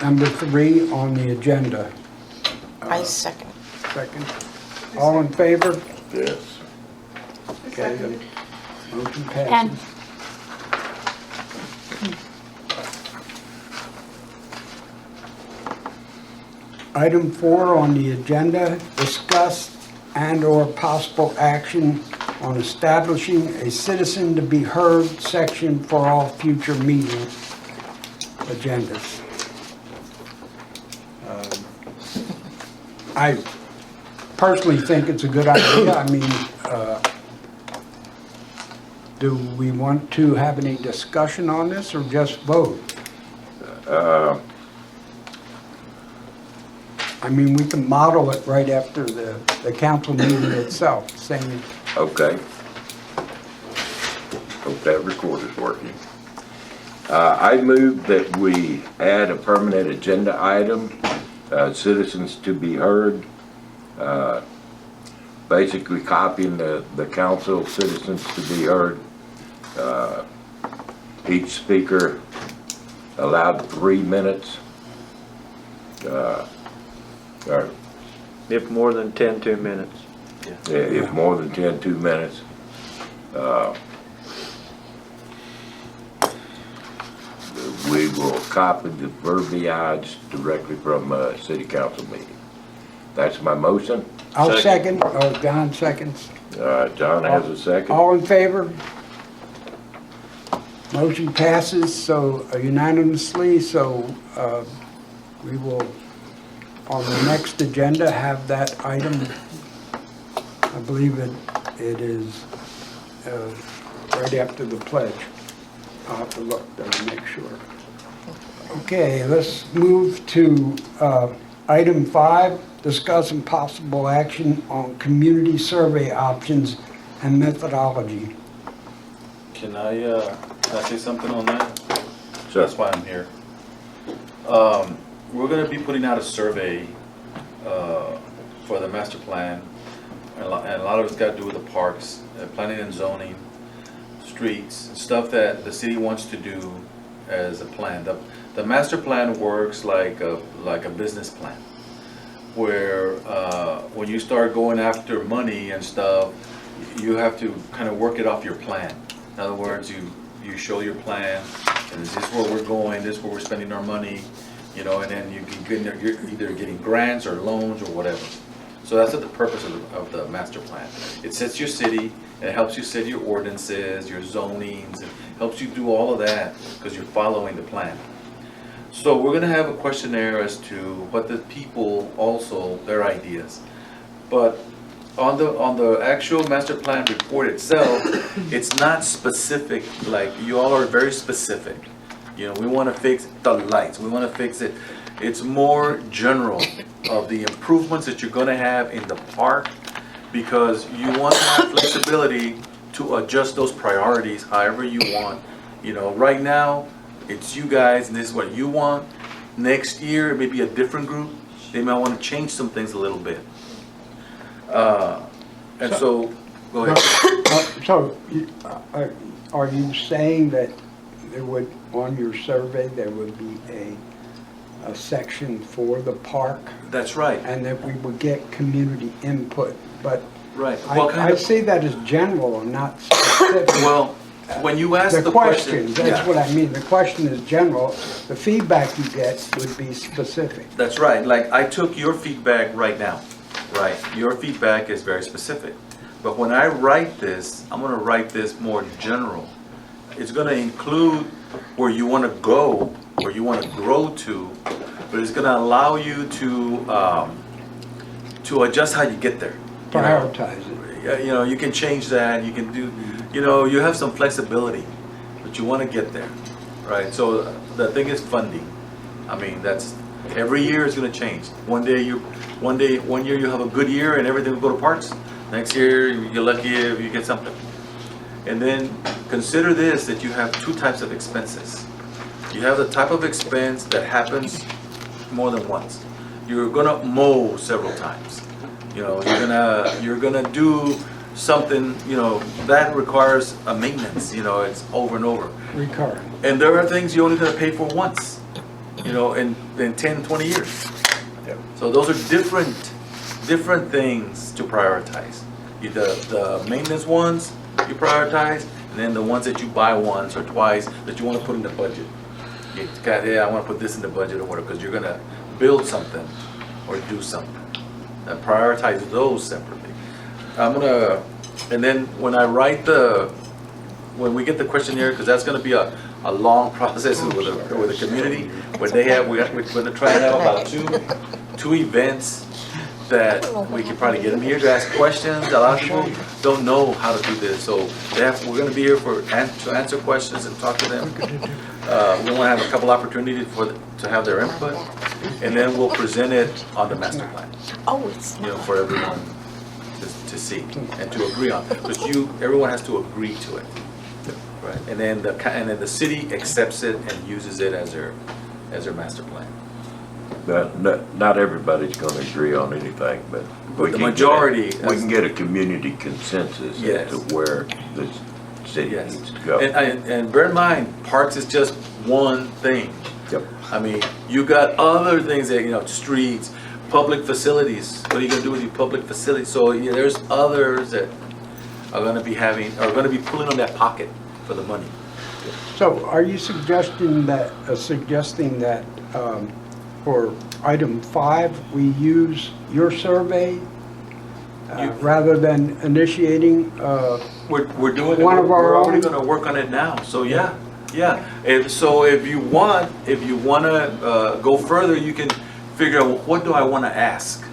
number 3 on the agenda. I second. Second. All in favor? Yes. Okay, the motion Pen. passes. Item 4 on the agenda, discuss and/or possible action on establishing a citizen to be heard section for all future meeting agendas. I personally think it's a good idea. I mean, do we want to have any discussion on this or just vote? I mean, we can model it right after the council meeting itself, saying, Okay. Hope that recorder's working. I move that we add a permanent agenda item, citizens to be heard. Basically copying the council, citizens to be heard. Each speaker allowed 3 minutes. Or If more than 10, 2 minutes. if more than 10, 2 minutes. We will copy the verbiage directly from a city council meeting. That's my motion. I'll second, or John seconds. John has a second. All in favor? Motion passes so unanimously, so we will, on the next agenda, have that item. I believe it is right after the pledge. I'll have to look there and make sure. Okay, let's move to item 5, discuss and possible action on community survey options and methodology. Can I say something on that? Sure. That's why I'm here. We're gonna be putting out a survey for the master plan, and a lot of it's got to do with the parks, planning and zoning, streets, stuff that the city wants to do as a plan. The master plan works like a business plan, where when you start going after money and stuff, you have to kind of work it off your plan. In other words, you show your plan, and this is where we're going, this is where we're spending our money, you know, and then you can get, you're either getting grants or loans or whatever. So that's what the purpose of the master plan. It sets your city, and it helps you set your ordinances, your zonings, and helps you do all of that because you're following the plan. So we're gonna have a questionnaire as to what the people also, their ideas. But on the actual master plan report itself, it's not specific, like you all are very specific. You know, we wanna fix the lights, we wanna fix it. It's more general of the improvements that you're gonna have in the park, because you want to have flexibility to adjust those priorities however you want. You know, right now, it's you guys and this is what you want. Next year, it may be a different group. They might want to change some things a little bit. And so, go ahead. So, are you saying that there would, on your survey, there would be a section for the park? That's right. And that we would get community input, but Right. Well, kind I of, see that as general and not specific. well, when you ask The the question, question, that's yeah, what I mean, the question is general, the feedback you get would be specific. that's right. Like, I took your feedback right now, right? Your feedback is very specific. But when I write this, I'm gonna write this more general. It's gonna include where you wanna go, where you wanna grow to, but it's gonna allow you to adjust how you get there. You know? Prioritize it. You know, you can change that, you can do, you know, you have some flexibility, but you want to get there, right? So the thing is funding. I mean, that's, every year is going to change. One year you have a good year and everything will go to parks. Next year, you're lucky if you get something. And then consider this, that you have two types of expenses. You have the type of expense that happens more than once. You're going to mow several times. You know, you're gonna do something, you know, that requires a maintenance, you know, it's over and over. Recurring. And there are things you're only gonna pay for once, you know, in 10, 20 years. So those are different things to prioritize. The maintenance ones you prioritize, and then the ones that you buy once or twice that you wanna put in the budget. I wanna put this in the budget or whatever, because you're gonna build something or do something. And prioritize those separately. And then when I write when we get the questionnaire, because that's gonna be a long process with the community, but we're gonna try to have about two events that we can probably get them here to ask questions. A lot of people don't know how to do this, so we're gonna be here to answer questions and talk to them. We want to have a couple opportunities to have their input, and then we'll present it on the master plan. Oh, it's You know, for everyone to see and to agree on. Because everyone has to agree to it, right? And then the city accepts it and uses it as their master plan. Not everybody's gonna agree on anything, but we The can majority. we can get a community consensus Yes. as to where the city Yes, needs to go. and bear in mind, parks is just one thing. Yep. I mean, you got other things that, you know, streets, public facilities. What are you gonna do with your public facilities? So yeah, there's others that are gonna be pulling on that pocket for the money. So are you suggesting that for item 5, we use your survey rather than initiating? We're doing it, One of our we're already own? gonna work on it now, so yeah. If you wanna go further, you can figure out, what do I wanna ask?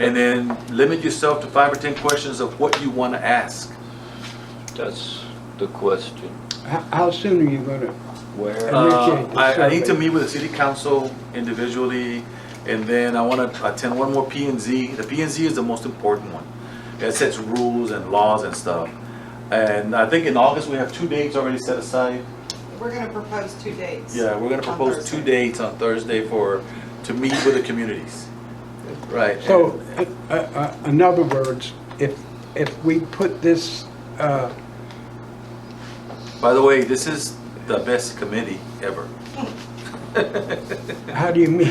And then limit yourself to 5 or 10 questions of what you wanna ask. That's the question. How soon are you going to Where? initiate the I need to survey? meet with the city council individually, and then I want to attend one more P&Z. The P&Z is the most important one. It sets rules and laws and stuff. And I think in August, we have 2 dates already set aside. We're gonna propose 2 dates. Yeah, we're gonna on propose 2 Thursday. dates on Thursday to meet with the communities. Right. So, in other words, if we put this By the way, this is the best committee ever. How do you mean?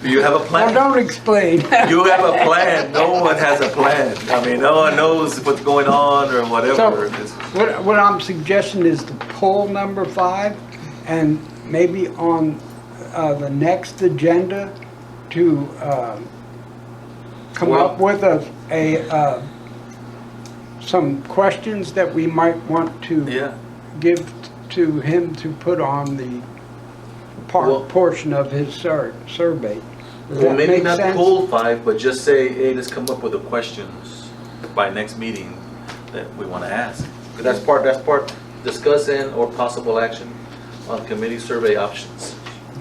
You have a Well, plan. don't explain. You have a plan. No one has a plan. I mean, no one knows what's going on or whatever. So, It's- what I'm suggesting is to pull number 5 and maybe on the next agenda to come Well- up with some questions that we might want to Yeah. give to him to put on the Well- portion of his survey. Does Well, that maybe make not sense? pull 5, but just say, hey, let's come up with the questions by next meeting that we want to ask. 'Cause that's part, discuss and or possible action on committee survey options.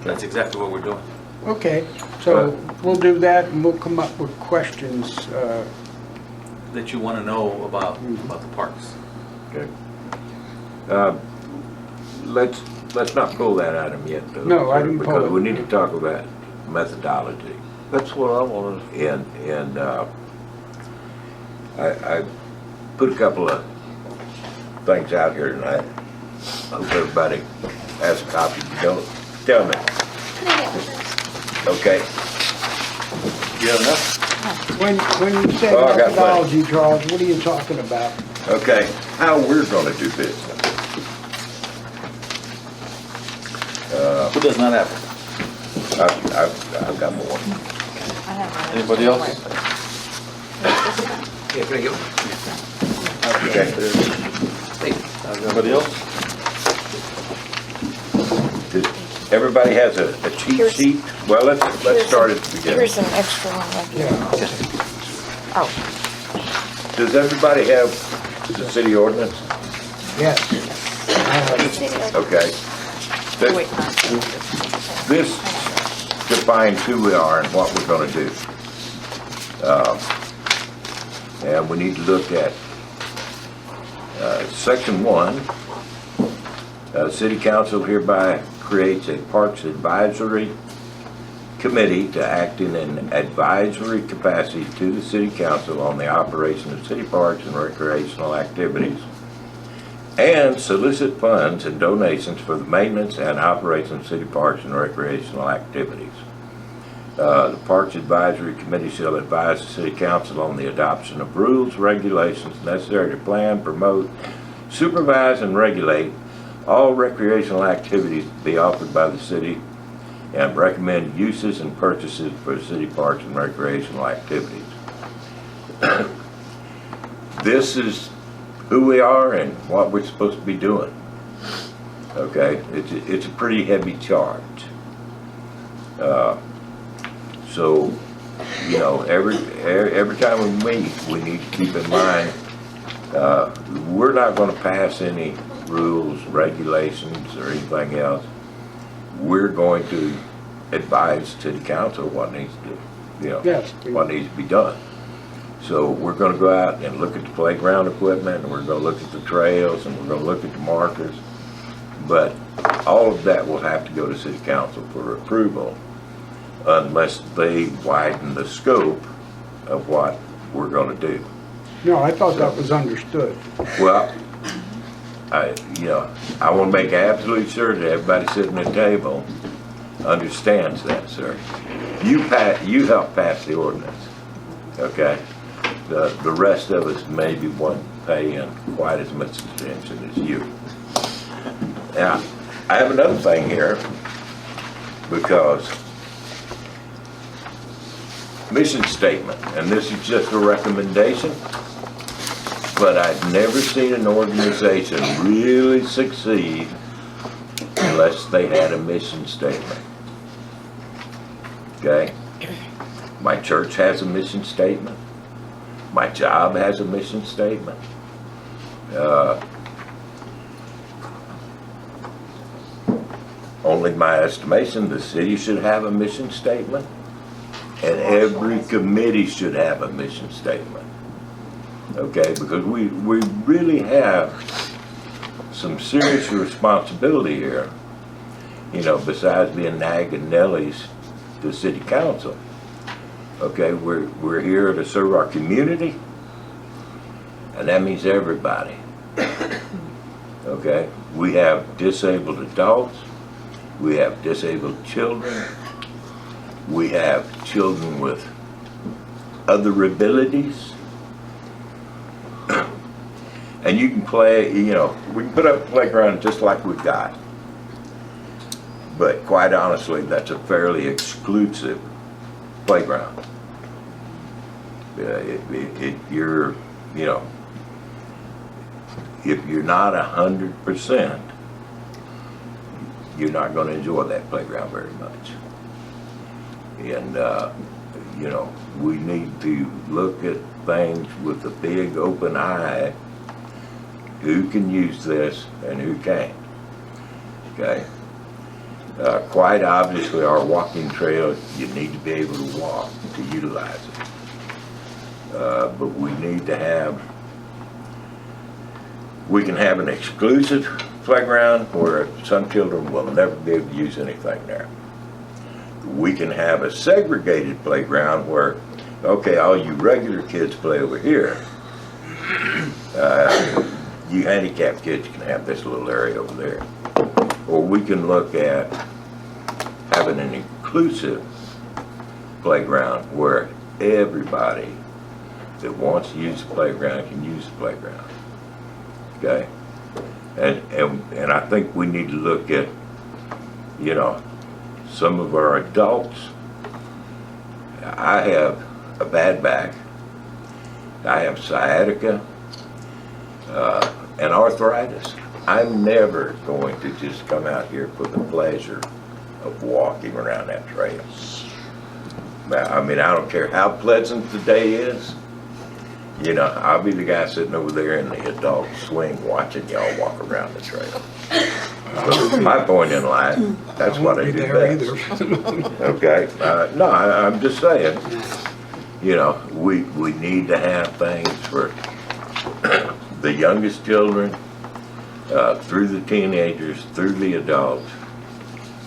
That's exactly what we're doing. Okay, so we'll do that and we'll come up with questions. That you want to know about the parks. Okay. Let's not pull that item yet, though. No, I sir, didn't pull Because it. we need to talk about methodology. That's what I wanted. And I put a couple of things out here tonight. I hope everybody has a copy. Don't tell me. Okay. You have enough? When you say Oh, I got methodology, Charles, what are you talking about? Okay. How we're gonna do business. Who does not have it? I've got more. Anybody else? Okay. Anybody else? Everybody has a cheat Here's- sheet? Well, let's start at the beginning. Here's an extra one right here. Yeah, Oh, Does everybody have the city ordinance? yes. Okay. This defines who we are and what we're gonna do. And we need to look at section 1. City council hereby creates a Parks Advisory Committee to act in an advisory capacity to the city council on the operation of city parks and recreational activities, and solicit funds and donations for the maintenance and operation of city parks and recreational activities. The Parks Advisory Committee shall advise the city council on the adoption of rules, regulations necessary to plan, promote, supervise, and regulate all recreational activities to be offered by the city, and recommend uses and purchases for city parks and recreational activities. This is who we are and what we're supposed to be doing. Okay, it's a pretty heavy charge. So, you know, every time we meet, we need to keep in mind, we're not going to pass any rules, regulations, or anything else. We're going to advise to the council what needs to, you know, Yes. what needs to be done. So we're going to go out and look at the playground equipment, and we're going to look at the trails, and we're going to look at the markers. But all of that will have to go to city council for approval unless they widen the scope of what we're going to do. No, I thought that was understood. Well, I want to make absolutely sure that everybody sitting at the table understands that, sir. You helped pass the ordinance, okay? The rest of us maybe won't pay in quite as much attention as you. Now, I have another thing here, because mission statement, and this is just a recommendation, but I've never seen an organization really succeed unless they had a mission statement. Okay? My church has a mission statement. My job has a mission statement. Only my estimation, the city should have a mission statement, and every committee should have a mission statement. Okay, because we really have some serious responsibility here, you know, besides being Nag and Nellies to city council. Okay, we're here to serve our community, and that means everybody. Okay, we have disabled adults, we have disabled children, we have children with other abilities. And you can play, you know, we can put up a playground just like we've got. But quite honestly, that's a fairly exclusive playground. If you're, you know, if you're not 100%, you're not going to enjoy that playground very much. And, you know, we need to look at things with a big open eye. Who can use this and who can't? Okay? Quite obviously, our walking trail, you need to be able to walk to utilize it. But we need to have, we can have an exclusive playground where some children will never be able to use anything there. We can have a segregated playground where, okay, all you regular kids play over here. You handicapped kids can have this little area over there. Or we can look at having an inclusive playground where everybody that wants to use the playground can use the playground. Okay? And I think we need to look at, you know, some of our adults. I have a bad back. I have sciatica and arthritis. I'm never going to just come out here for the pleasure of walking around that trail. I mean, I don't care how pleasant the day is. You know, I'll be the guy sitting over there in the adult swing watching y'all walk around the trail. But my point in life, that's what I do best. Okay? No, I'm just saying, you know, we need to have things for the youngest children, through the teenagers, through the adults.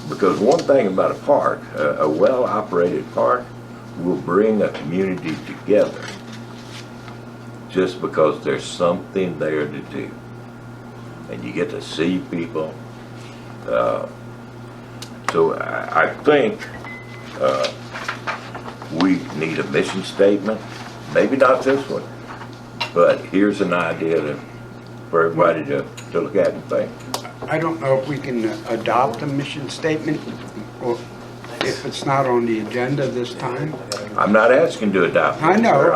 Because one thing about a park, a well-operated park, will bring a community together just because there's something there to do. And you get to see people. So I think we need a mission statement. Maybe not this one, but here's an idea for everybody to look at and think. I don't know if we can adopt a mission statement, or if it's not on the agenda this time. I'm not asking to adopt it, I know, sir.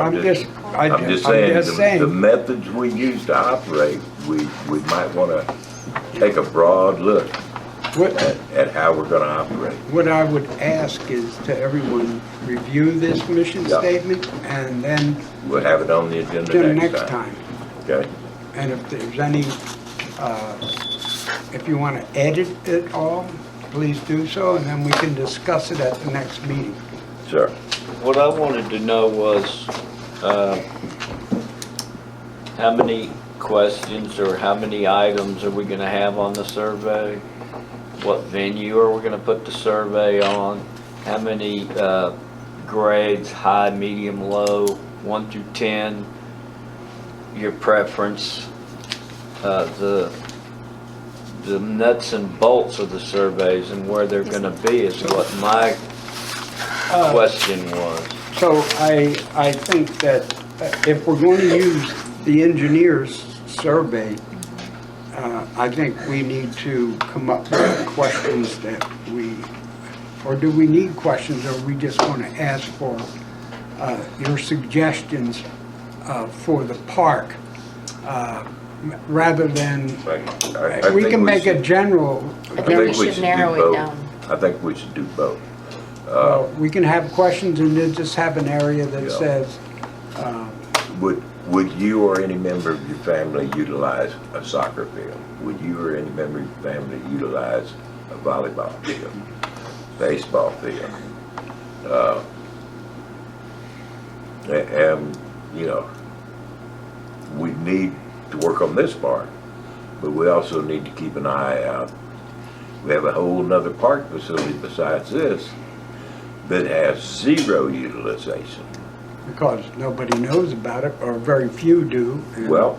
I'm just saying the methods we use to operate, we might want to take a broad look at how we're going to operate. What I would ask is to everyone review this mission Yeah. statement, and then We'll have it on the agenda the next next time. time. Okay? And if there's any, if you want to edit it all, please do so, and then we can discuss it at the next meeting. Sure. What I wanted to know was, how many questions or how many items are we gonna have on the survey? What venue are we gonna put the survey on? How many, grades, high, medium, low, 1 through 10? Your preference, the nuts and bolts of the surveys and where they're gonna be is what my question was. So I think that if we're going to use the engineer's survey, I think we need to come up with questions that or do we need questions, or are we just going to ask for your suggestions for the park, rather than, I we think can make a should- general, I think we should do narrow it both. down. I think we should do both. we can have questions and then just have an area that Yeah. says, Would you or any member of your family utilize a soccer field? Would you or any member of your family utilize a volleyball field, baseball field? And, you know, we need to work on this part, but we also need to keep an eye out. We have a whole nother park facility besides this that has zero utilization. because nobody knows about it, or very few do. and- Well,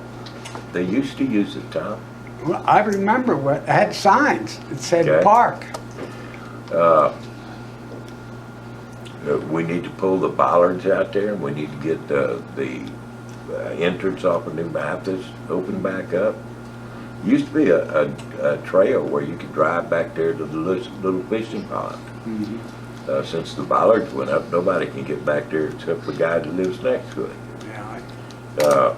they used to use it, Tom. Well, I remember what, it had signs, it said Okay. park. We need to pull the bollards out there, and we need to get the entrance off of New Mathis open back up. Used to be a trail where you could drive back there to the little fishing pond. Since the bollards went up, nobody can get back there except the guy that lives next to it. Yeah,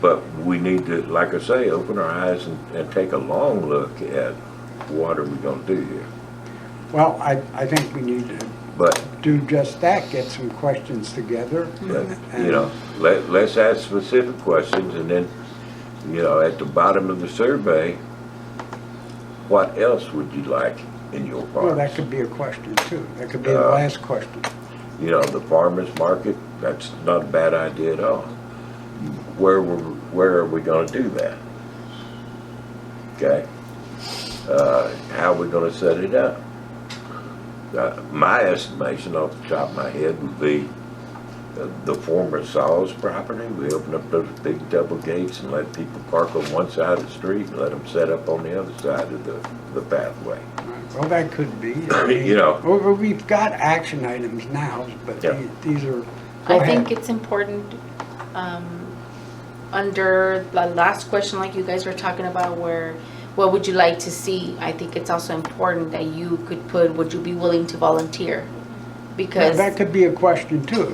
But we need to, like I say, open our eyes and take a long look at what are we gonna do here. well, I think we need to But, do just that, get some questions together. you know, let's ask specific questions, and then, you know, at the bottom of the survey, what else would you like in your parks? Well, that could be a question too. That could be the last question. You know, the farmer's market, that's not a bad idea at all. Where are we gonna do that? Okay? How are we gonna set it up? My estimation off the top of my head would be the former Saul's property. We open up those big double gates and let people park on one side of the street and let them set up on the other side of the pathway. Well, that could be. You know. Well, we've got action items now, but Yeah. these are, go I ahead. think it's important, under the last question, like you guys were talking about, where, what would you like to see? I think it's also important that you could put, would you be willing to volunteer? Because, That could be a question too.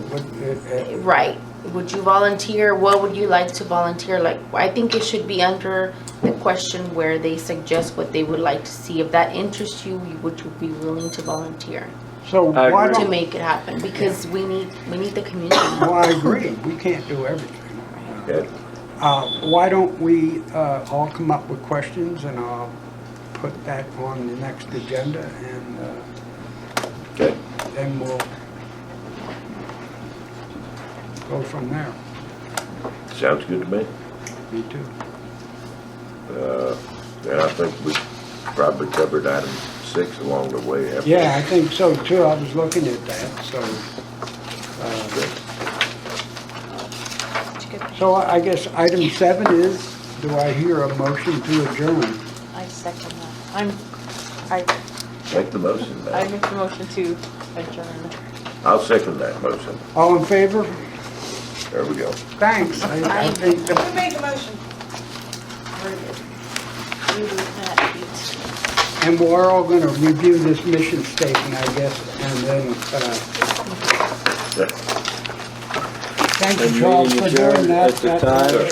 right, would you volunteer? What would you like to volunteer? Like, I think it should be under the question where they suggest what they would like to see. If that interests you, would you be willing to volunteer So I why agree. to don't, make it happen? Because we need the community. well, I agree, we can't do everything. Okay? Why don't we all come up with questions and I'll put that on the next agenda and Okay. then we'll go from there. Sounds good to me. Me too. And I think we probably covered item 6 along the way. haven't we? Yeah, I think so too. I was looking at that, so. So I guess item 7 is, do I hear a motion to adjourn? I second that. Make the motion, I man. make the motion to adjourn. I'll second that motion. All in favor? There we go. Thanks. I think the Who made the motion? And we're all gonna review this mission statement, I guess, and then, thank And you, Charles, meeting for doing adjourned that. at the time.